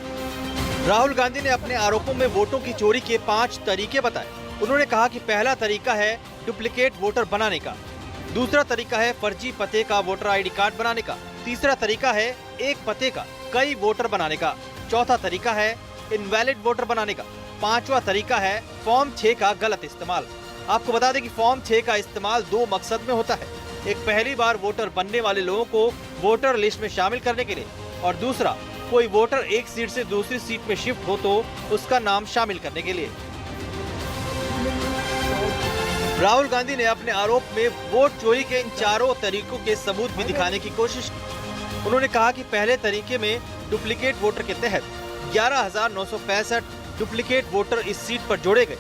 Rahul Gandhi ने अपने आरोपों में वोटों की चोरी के 5 तरीके बताए। उन्होंने कहा कि पहला तरीका है डुप्लीकेट वोटर बनाने का, दूसरा तरीका है फर्जी पते का वोटर ID कार्ड बनाने का, तीसरा तरीका है एक पते का कई वोटर बनाने का, चौथा तरीका है इनवैलिड वोटर बनाने का, पांचवा तरीका है फॉर्म 6 का गलत इस्तेमाल। आपको बता दें कि फॉर्म 6 का इस्तेमाल 2 मकसद में होता है। एक, पहली बार वोटर बनने वाले लोगों को वोटर लिस्ट में शामिल करने के लिए, और दूसरा, कोई वोटर एक सीट से दूसरी सीट में शिफ्ट हो तो उसका नाम शामिल करने के लिए। राहुल गांधी ने अपने आरोप में वोट चोरी के इन 4 तरीकों के सबूत भी दिखाने की कोशिश की। उन्होंने कहा कि पहले तरीके में डुप्लीकेट वोटर के तहत 11,965 डुप्लीकेट वोटर इस सीट पर जोड़े गए।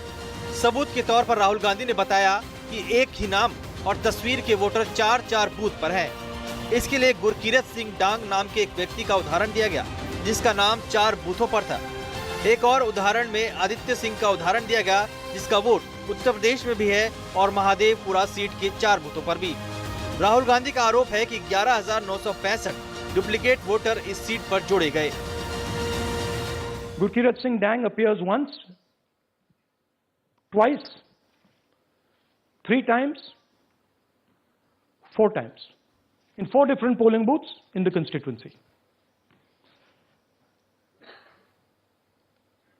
सबूत के तौर पर राहुल गांधी ने बताया कि एक ही नाम और तस्वीर के वोटर 4-4 बूथ पर हैं। इसके लिए गुरकीरत सिंह डांग नाम के एक व्यक्ति का उदाहरण दिया गया जिसका नाम 4 बूथों पर था। एक और उदाहरण में आदित्य सिंह का उदाहरण दिया गया जिसका वोट उत्तर प्रदेश में भी है और महादेवपुरा सीट के 4 बूथों पर भी। राहुल गांधी का आरोप है कि 11,965 डुप्लीकेट वोटर इस सीट पर जोड़े गए। Gurkirat Singh Dang appears once, twice, 3 times, 4 times in 4 different polling booths in the constituency.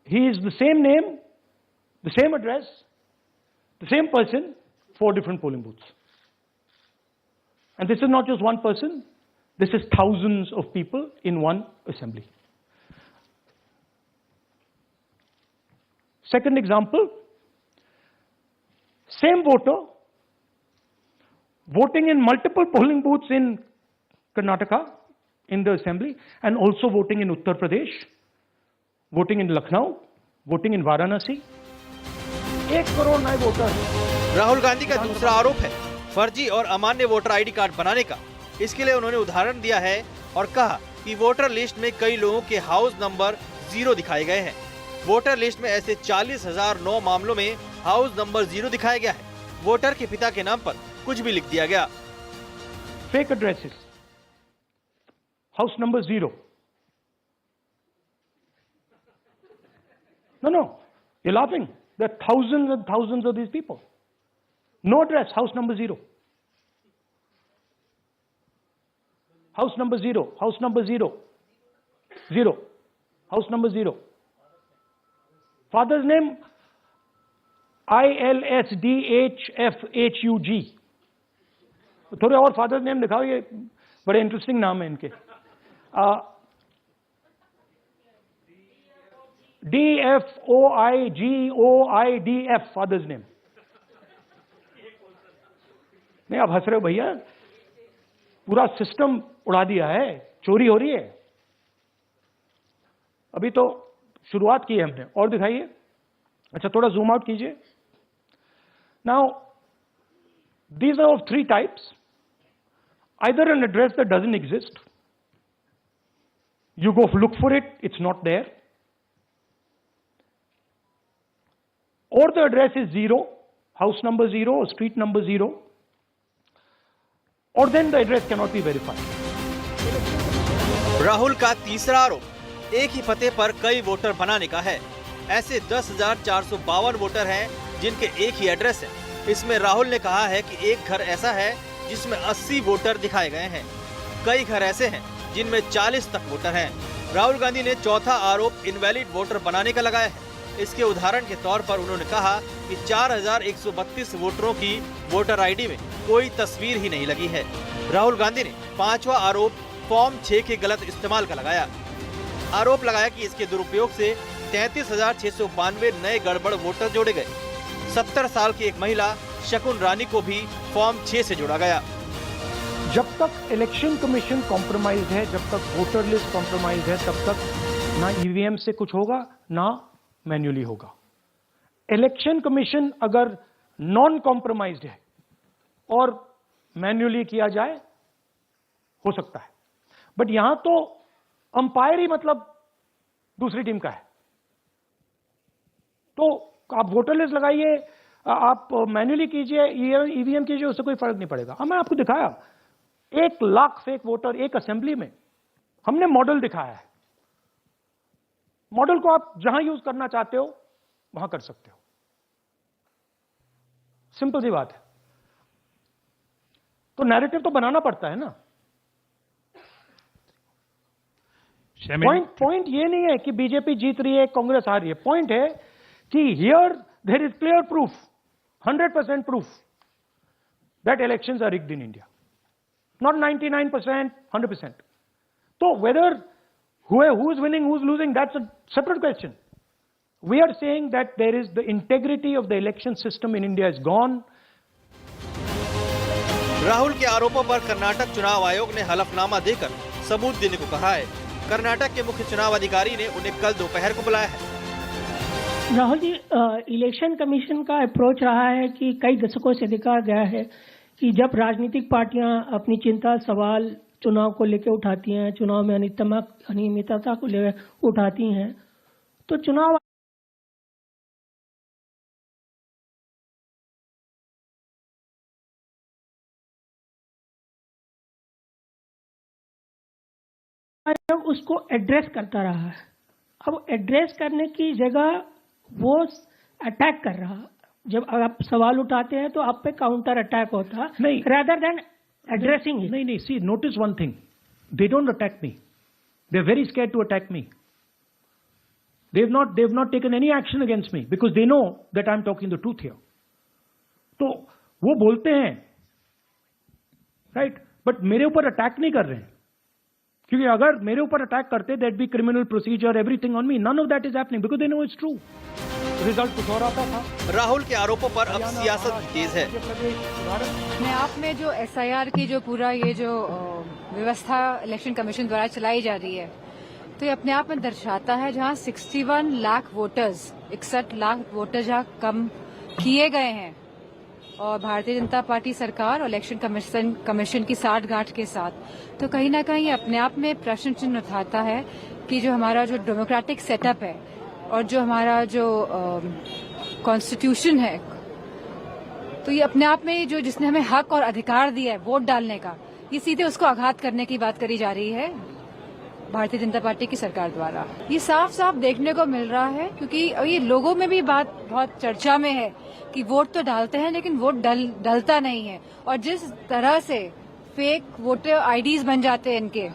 He is the same name, the same address, the same person, 4 different polling booths. And this is not just one person, this is thousands of people in one assembly. Second example, same voter voting in multiple polling booths in Karnataka in the assembly, and also voting in Uttar Pradesh, voting in Lucknow, voting in Varanasi. 1 crore नए voter. Rahul Gandhi का दूसरा आरोप है फर्जी और अमान्य voter ID card बनाने का। इसके लिए उन्होंने उदाहरण दिया है और कहा कि वोटर लिस्ट में कई लोगों के हाउस नंबर 0 दिखाए गए हैं। वोटर लिस्ट में ऐसे 40,009 मामलों में हाउस नंबर 0 दिखाया गया है। वोटर के पिता के नाम पर कुछ भी लिख दिया गया। Fake addresses, house number 0। No, you're laughing. There are thousands and thousands of these people. No address, house number 0. House number 0, house number 0, 0, house number 0. Father's name, ILSDHFHUG. थोड़े और फादर्स नेम दिखाओ, ये बड़े इंटरेस्टिंग नाम है इनके। DFOIGOIDF father's name. नहीं, आप हंस रहे हो भैया, पूरा सिस्टम उड़ा दिया है, चोरी हो रही है। अभी तो शुरुआत की है हमने, और दिखाइए। अच्छा, थोड़ा जूम आउट कीजिए। Now these are of 3 types. Either an address that doesn't exist, you go look for it, it's not there, or the address is 0, house number 0 or street number 0, or then the address cannot be verified. Rahul का तीसरा आरोप एक ही पते पर कई voter बनाने का है। ऐसे 10,452 वोटर हैं जिनके एक ही एड्रेस है। इसमें राहुल ने कहा है कि एक घर ऐसा है जिसमें 80 वोटर दिखाए गए हैं। कई घर ऐसे हैं जिनमें 40 तक वोटर हैं। राहुल गांधी ने चौथा आरोप इनवैलिड वोटर बनाने का लगाया है। इसके उदाहरण के तौर पर उन्होंने कहा कि 4,132 वोटरों की वोटर आईडी में कोई तस्वीर ही नहीं लगी है। राहुल गांधी ने पांचवा आरोप फॉर्म 6 के गलत इस्तेमाल का लगाया। आरोप लगाया कि इसके दुरुपयोग से 33,692 नए गड़बड़ वोटर जोड़े गए। 70 साल की एक महिला शकुन रानी को भी फॉर्म 6 से जोड़ा गया। जब तक इलेक्शन कमीशन कॉम्प्रोमाइज है, जब तक वोटर लिस्ट कॉम्प्रोमाइज है, तब तक ना ईवीएम से कुछ होगा ना मैन्युअली होगा। इलेक्शन कमीशन अगर नॉन कॉम्प्रोमाइज्ड है और मैन्युअली किया जाए, हो सकता है, बट यहां तो अंपायर ही मतलब दूसरी टीम का है। तो आप वोटर लिस्ट लगाइए, आप मैन्युअली कीजिए, ईवीएम कीजिए, उससे कोई फर्क नहीं पड़ेगा। मैं आपको दिखाया 1 लाख फेक वोटर एक असेंबली में। हमने मॉडल दिखाया है। मॉडल को आप जहां यूज करना चाहते हो वहां कर सकते हो। सिंपल सी बात है। तो नैरेटिव तो बनाना पड़ता है ना। पॉइंट ये नहीं है कि बीजेपी जीत रही है, कांग्रेस हार रही है। पॉइंट है कि here there is clear proof, 100% proof that elections are rigged in India, not 99%, 100%. So whether who is winning, who is losing, that's a separate question. We are saying that there is the integrity of the election system in India is gone. Rahul के आरोपों पर कर्नाटक चुनाव आयोग ने हलफनामा देकर सबूत देने को कहा है। कर्नाटक के मुख्य चुनाव अधिकारी ने उन्हें कल दोपहर को बुलाया है। राहुल जी, इलेक्शन कमीशन का अप्रोच रहा है कि कई दशकों से देखा गया है कि जब राजनीतिक पार्टियां अपनी चिंता सवाल चुनाव को लेकर उठाती हैं, चुनाव में अनियमितता को लेकर उठाती हैं, तो चुनाव आयोग उसको एड्रेस करता रहा है। अब एड्रेस करने की जगह वो अटैक कर रहा। जब आप सवाल उठाते हैं तो आप पे काउंटर अटैक होता नहीं, rather than addressing it. नहीं, see, notice one thing. They don't attack me. They're very scared to attack me. They've not taken any action against me because they know that I'm talking the truth here. तो वो बोलते हैं, right? But मेरे ऊपर attack नहीं कर रहे हैं। क्योंकि अगर मेरे ऊपर अटैक करते that be criminal procedure everything on me, none of that is happening because they know it's true. Result कुछ और आता था। राहुल के आरोपों पर अब सियासत तेज है। अपने आप में जो एसआईआर की जो पूरा ये जो व्यवस्था इलेक्शन कमीशन द्वारा चलाई जा रही है, तो ये अपने आप में दर्शाता है जहां 61 लाख वोटर्स, 61 लाख वोटर जहां कम किए गए हैं और भारतीय जनता पार्टी सरकार और इलेक्शन कमीशन की साठगांठ के साथ, तो कहीं ना कहीं अपने आप में प्रश्न चिन्ह उठाता है कि जो हमारा जो डेमोक्रेटिक सेटअप है और जो हमारा जो कॉन्स्टिट्यूशन है, तो ये अपने आप में जो जिसने हमें हक और अधिकार दिया है वोट डालने का, ये सीधे उसको आघात करने की बात करी जा रही है भारतीय जनता पार्टी की सरकार द्वारा। ये साफ साफ देखने को मिल रहा है, क्योंकि ये लोगों में भी बात बहुत चर्चा में है कि वोट तो डालते हैं लेकिन वोट डलता नहीं है, और जिस तरह से फेक वोटर आईडीज बन जाते हैं इनके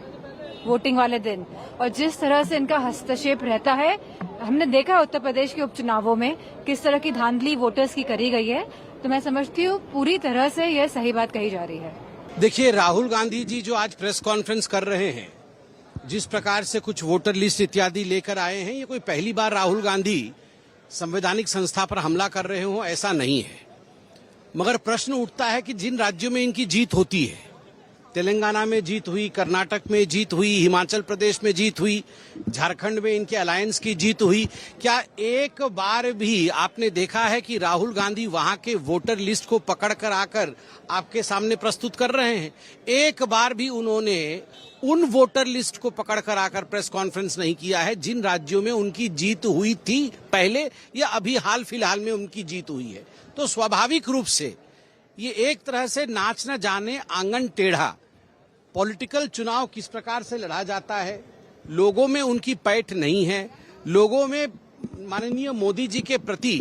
वोटिंग वाले दिन, और जिस तरह से इनका हस्तक्षेप रहता है, हमने देखा उत्तर प्रदेश के उपचुनावों में किस तरह की धांधली वोटर्स की करी गई है। तो मैं समझती हूँ पूरी तरह से यह सही बात कही जा रही है। देखिए, राहुल गांधी जी जो आज प्रेस कॉन्फ्रेंस कर रहे हैं, जिस प्रकार से कुछ वोटर लिस्ट इत्यादि लेकर आए हैं, ये कोई पहली बार राहुल गांधी संवैधानिक संस्था पर हमला कर रहे हो, ऐसा नहीं है। मगर प्रश्न उठता है कि जिन राज्यों में इनकी जीत होती है, तेलंगाना में जीत हुई, कर्नाटक में जीत हुई, हिमाचल प्रदेश में जीत हुई, झारखंड में इनके अलायंस की जीत हुई, क्या एक बार भी आपने देखा है कि राहुल गांधी वहां के वोटर लिस्ट को पकड़ कर आकर आपके सामने प्रस्तुत कर रहे हैं? एक बार भी उन्होंने उन वोटर लिस्ट को पकड़ कर आकर प्रेस कॉन्फ्रेंस नहीं किया है जिन राज्यों में उनकी जीत हुई थी पहले, या अभी हाल फिलहाल में उनकी जीत हुई है। तो स्वाभाविक रूप से ये एक तरह से नाच न जाने आंगन टेढ़ा पॉलिटिकल चुनाव किस प्रकार से लड़ा जाता है, लोगों में उनकी पैठ नहीं है, लोगों में माननीय मोदी जी के प्रति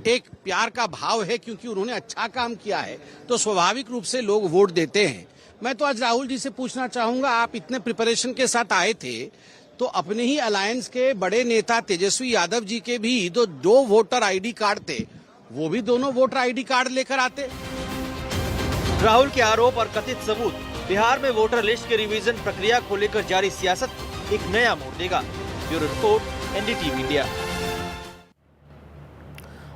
एक प्यार का भाव है क्योंकि उन्होंने अच्छा काम किया है, तो स्वाभाविक रूप से लोग वोट देते हैं। मैं तो आज राहुल जी से पूछना चाहूंगा, आप इतने प्रिपरेशन के साथ आए थे, तो अपने ही अलायंस के बड़े नेता तेजस्वी यादव जी के भी दो वोटर आईडी कार्ड थे, वो भी दोनों वोटर आईडी कार्ड लेकर आते। राहुल के आरोप और कथित सबूत बिहार में वोटर लिस्ट के रिवीजन प्रक्रिया को लेकर जारी सियासत एक नया मोड़ देगा। Bureau report, NDTV India.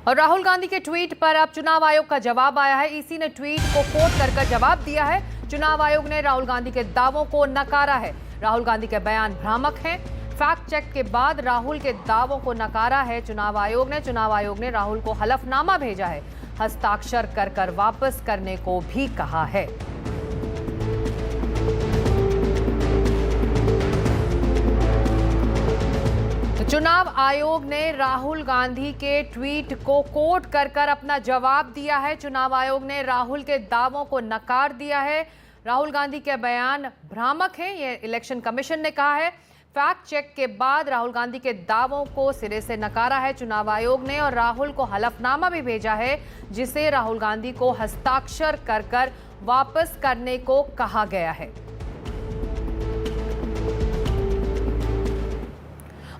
और राहुल गांधी के ट्वीट पर अब चुनाव आयोग का जवाब आया है। ईसी ने ट्वीट को कोट कर जवाब दिया है। चुनाव आयोग ने राहुल गांधी के दावों को नकारा है। राहुल गांधी के बयान भ्रामक हैं। फैक्ट चेक के बाद राहुल के दावों को नकारा है चुनाव आयोग ने राहुल को हलफनामा भेजा है। हस्ताक्षर कर वापस करने को भी कहा है। चुनाव आयोग ने राहुल गांधी के ट्वीट को कोट कर अपना जवाब दिया है। चुनाव आयोग ने राहुल के दावों को नकार दिया है। राहुल गांधी के बयान भ्रामक हैं, ये इलेक्शन कमीशन ने कहा है। फैक्ट चेक के बाद राहुल गांधी के दावों को सिरे से नकारा है चुनाव आयोग ने, और राहुल को हलफनामा भी भेजा है जिसे राहुल गांधी को हस्ताक्षर कर वापस करने को कहा गया है।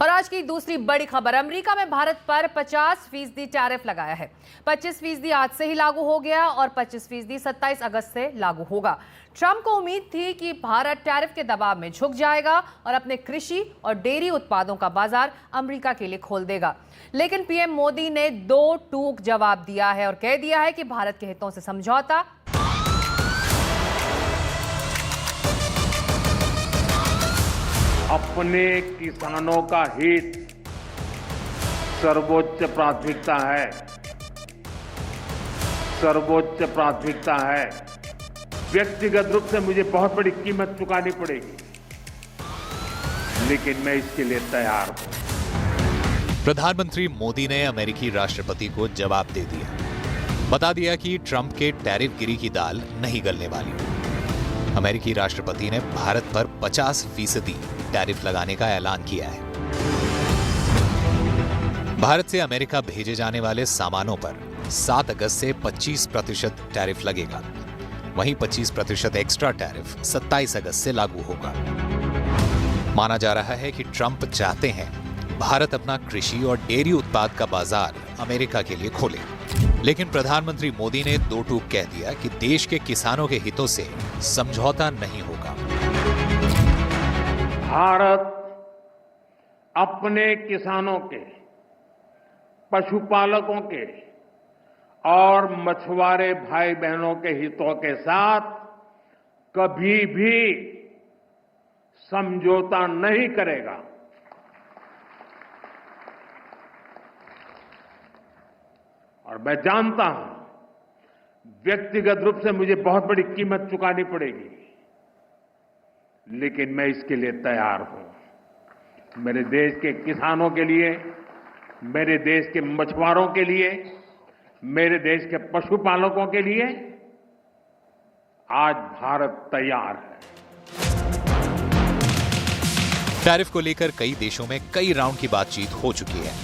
और आज की दूसरी बड़ी खबर, अमेरिका में भारत पर 50% टैरिफ लगाया है। 25% आज से ही लागू हो गया और 25% 27 अगस्त से लागू होगा। ट्रंप को उम्मीद थी कि भारत टैरिफ के दबाव में झुक जाएगा और अपने कृषि और डेयरी उत्पादों का बाजार अमेरिका के लिए खोल देगा, लेकिन पीएम मोदी ने दो टूक जवाब दिया है और कह दिया है कि भारत के हितों से समझौता अपने किसानों का हित सर्वोच्च प्राथमिकता है, सर्वोच्च प्राथमिकता है। व्यक्तिगत रूप से मुझे बहुत बड़ी कीमत चुकानी पड़ेगी, लेकिन मैं इसके लिए तैयार हूं। प्रधानमंत्री मोदी ने अमेरिकी राष्ट्रपति को जवाब दे दिया, बता दिया कि ट्रंप के टैरिफ गिरी की दाल नहीं गलने वाली। अमेरिकी राष्ट्रपति ने भारत पर 50% टैरिफ लगाने का ऐलान किया है। भारत से अमेरिका भेजे जाने वाले सामानों पर 7 अगस्त से 25% टैरिफ लगेगा। वहीं 25% एक्स्ट्रा टैरिफ 27 अगस्त से लागू होगा। माना जा रहा है कि ट्रंप चाहते हैं भारत अपना कृषि और डेयरी उत्पाद का बाजार अमेरिका के लिए खोले, लेकिन प्रधानमंत्री मोदी ने दो टूक कह दिया कि देश के किसानों के हितों से समझौता नहीं होगा। भारत अपने किसानों के, पशुपालकों के और मछुआरे भाई बहनों के हितों के साथ कभी भी समझौता नहीं करेगा। और मैं जानता हूं व्यक्तिगत रूप से मुझे बहुत बड़ी कीमत चुकानी पड़ेगी, लेकिन मैं इसके लिए तैयार हूं। मेरे देश के किसानों के लिए, मेरे देश के मछुआरों के लिए, मेरे देश के पशुपालकों के लिए आज भारत तैयार है। टैरिफ को लेकर कई देशों में कई राउंड की बातचीत हो चुकी है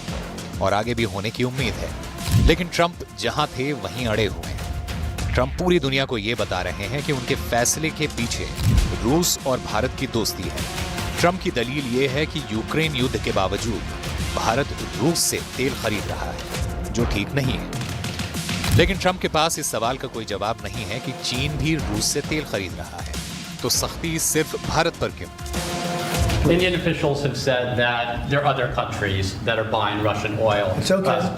और आगे भी होने की उम्मीद है, लेकिन ट्रंप जहां थे वहीं अड़े हुए हैं। ट्रंप पूरी दुनिया को यह बता रहे हैं कि उनके फैसले के पीछे रूस और भारत की दोस्ती है। ट्रंप की दलील यह है कि यूक्रेन युद्ध के बावजूद भारत रूस से तेल खरीद रहा है, जो ठीक नहीं है। लेकिन ट्रंप के पास इस सवाल का कोई जवाब नहीं है कि चीन भी रूस से तेल खरीद रहा है, तो सख्ती सिर्फ भारत पर क्यों? Indian officials have said that there are other countries that are buying Russian oil,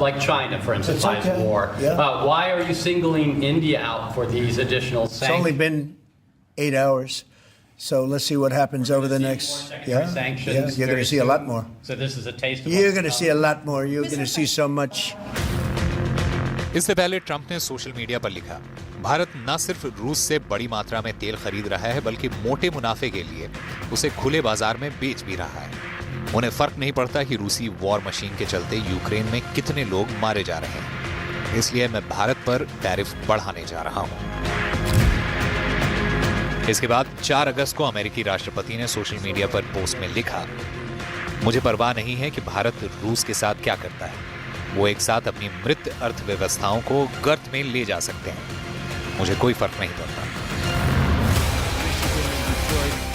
like China, for instance, buys more. Why are you singling India out for these additional sanctions? It's only been 8 hours, so let's see what happens over the next. Sanctions. You're going to see a lot more. So this is a taste of. You're going to see a lot more. You're going to see so much. इससे पहले Trump ने social media पर लिखा, भारत न सिर्फ रूस से बड़ी मात्रा में तेल खरीद रहा है, बल्कि मोटे मुनाफे के लिए उसे खुले बाजार में बेच भी रहा है। उन्हें फर्क नहीं पड़ता कि रूसी वॉर मशीन के चलते यूक्रेन में कितने लोग मारे जा रहे हैं, इसलिए मैं भारत पर टैरिफ बढ़ाने जा रहा हूं। इसके बाद 4 अगस्त को अमेरिकी राष्ट्रपति ने सोशल मीडिया पर पोस्ट में लिखा, मुझे परवाह नहीं है कि भारत रूस के साथ क्या करता है, वो एक साथ अपनी मृत अर्थव्यवस्थाओं को गर्त में ले जा सकते हैं, मुझे कोई फर्क नहीं पड़ता।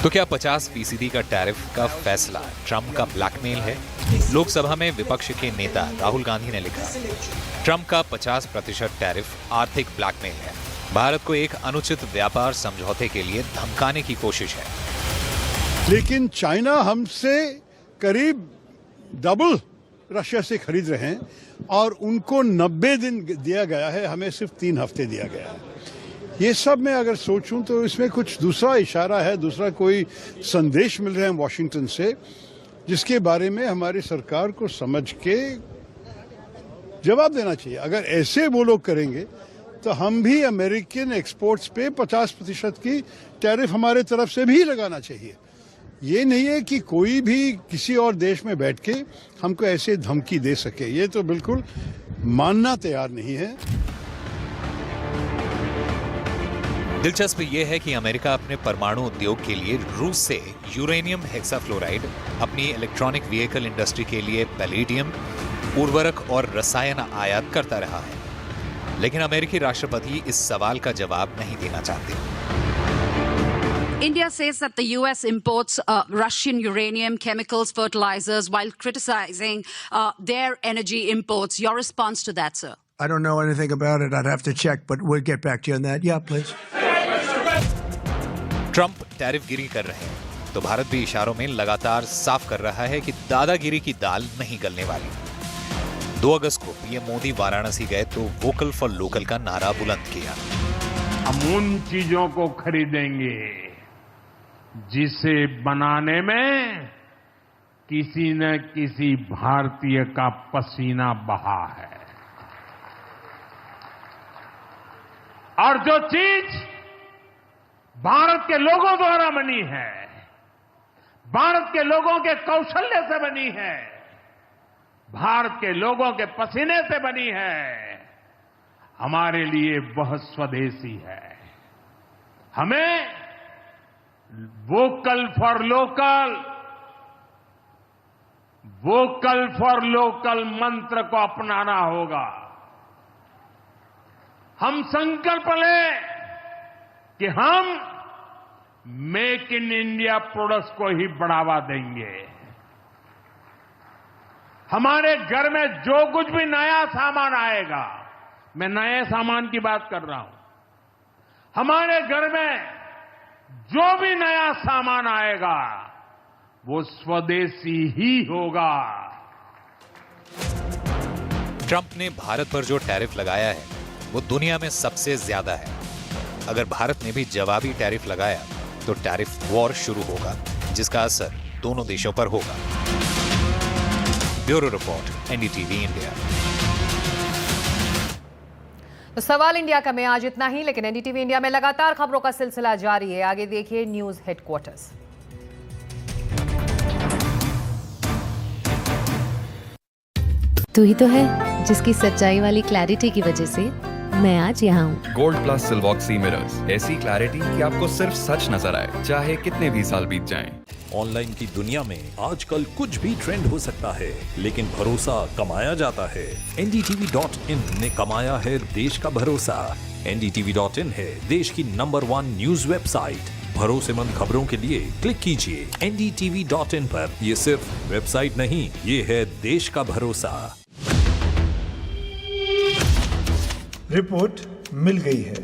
तो क्या 50% का टैरिफ का फैसला ट्रंप का ब्लैकमेल है? लोकसभा में विपक्ष के नेता राहुल गांधी ने लिखा, ट्रंप का 50% टैरिफ आर्थिक ब्लैकमेल है, भारत को एक अनुचित व्यापार समझौते के लिए धमकाने की कोशिश है। लेकिन चाइना हमसे करीब डबल रशिया से खरीद रहे हैं और उनको 90 दिन दिया गया है, हमें सिर्फ 3 हफ्ते दिया गया है। ये सब मैं अगर सोचूं तो इसमें कुछ दूसरा इशारा है, दूसरा कोई संदेश मिल रहे हैं वॉशिंगटन से, जिसके बारे में हमारी सरकार को समझ के जवाब देना चाहिए। अगर ऐसे वो लोग करेंगे तो हम भी अमेरिकन एक्सपोर्ट्स पे 50% की टैरिफ हमारे तरफ से भी लगाना चाहिए। ये नहीं है कि कोई भी किसी और देश में बैठ के हमको ऐसे धमकी दे सके, ये तो बिल्कुल मानना तैयार नहीं है। दिलचस्प यह है कि अमेरिका अपने परमाणु उद्योग के लिए रूस से यूरेनियम हेक्साफ्लोराइड, अपनी इलेक्ट्रॉनिक व्हीकल इंडस्ट्री के लिए पैलेडियम, उर्वरक और रसायन आयात करता रहा है, लेकिन अमेरिकी राष्ट्रपति इस सवाल का जवाब नहीं देना चाहते। India says that the U.S. imports Russian uranium, chemicals, fertilizers, while criticizing their energy imports. Your response to that, sir? I don't know anything about it. I'd have to check, but we'll get back to you on that. Yeah, please. Trump tariff गिरी कर रहे हैं तो भारत भी इशारों में लगातार साफ कर रहा है कि दादागिरी की दाल नहीं गलने वाली। 2 अगस्त को पीएम मोदी वाराणसी गए तो वोकल फॉर लोकल का नारा बुलंद किया। हम उन चीजों को खरीदेंगे जिसे बनाने में किसी न किसी भारतीय का पसीना बहा है, और जो चीज भारत के लोगों द्वारा बनी है, भारत के लोगों के कौशल्य से बनी है, भारत के लोगों के पसीने से बनी है, हमारे लिए वह स्वदेशी है। हमें vocal for local, vocal for local मंत्र को अपनाना होगा। हम संकल्प लें कि हम मेक इन इंडिया प्रोडक्ट्स को ही बढ़ावा देंगे। हमारे घर में जो कुछ भी नया सामान आएगा, मैं नए सामान की बात कर रहा हूं, हमारे घर में जो भी नया सामान आएगा वो स्वदेशी ही होगा। ट्रंप ने भारत पर जो टैरिफ लगाया है वो दुनिया में सबसे ज्यादा है। अगर भारत ने भी जवाबी टैरिफ लगाया तो टैरिफ वॉर शुरू होगा, जिसका असर दोनों देशों पर होगा। Bureau report, NDTV India. तो सवाल इंडिया का में आज इतना ही, लेकिन एनडीटीवी इंडिया में लगातार खबरों का सिलसिला जारी है। आगे देखिए न्यूज हेडक्वार्टर्स। तू ही तो है जिसकी सच्चाई वाली क्लैरिटी की वजह से मैं आज यहाँ हूँ। गोल्ड प्लस सिल्वॉक्सी मिरर्स, ऐसी क्लैरिटी कि आपको सिर्फ सच नजर आए, चाहे कितने भी साल बीत जाएं। ऑनलाइन की दुनिया में आजकल कुछ भी ट्रेंड हो सकता है, लेकिन भरोसा कमाया जाता है। NDTV.in ने कमाया है देश का भरोसा। NDTV.in है देश की नंबर 1 न्यूज वेबसाइट। भरोसेमंद खबरों के लिए क्लिक कीजिए NDTV.in पर। ये सिर्फ वेबसाइट नहीं, ये है देश का भरोसा। रिपोर्ट मिल गई है।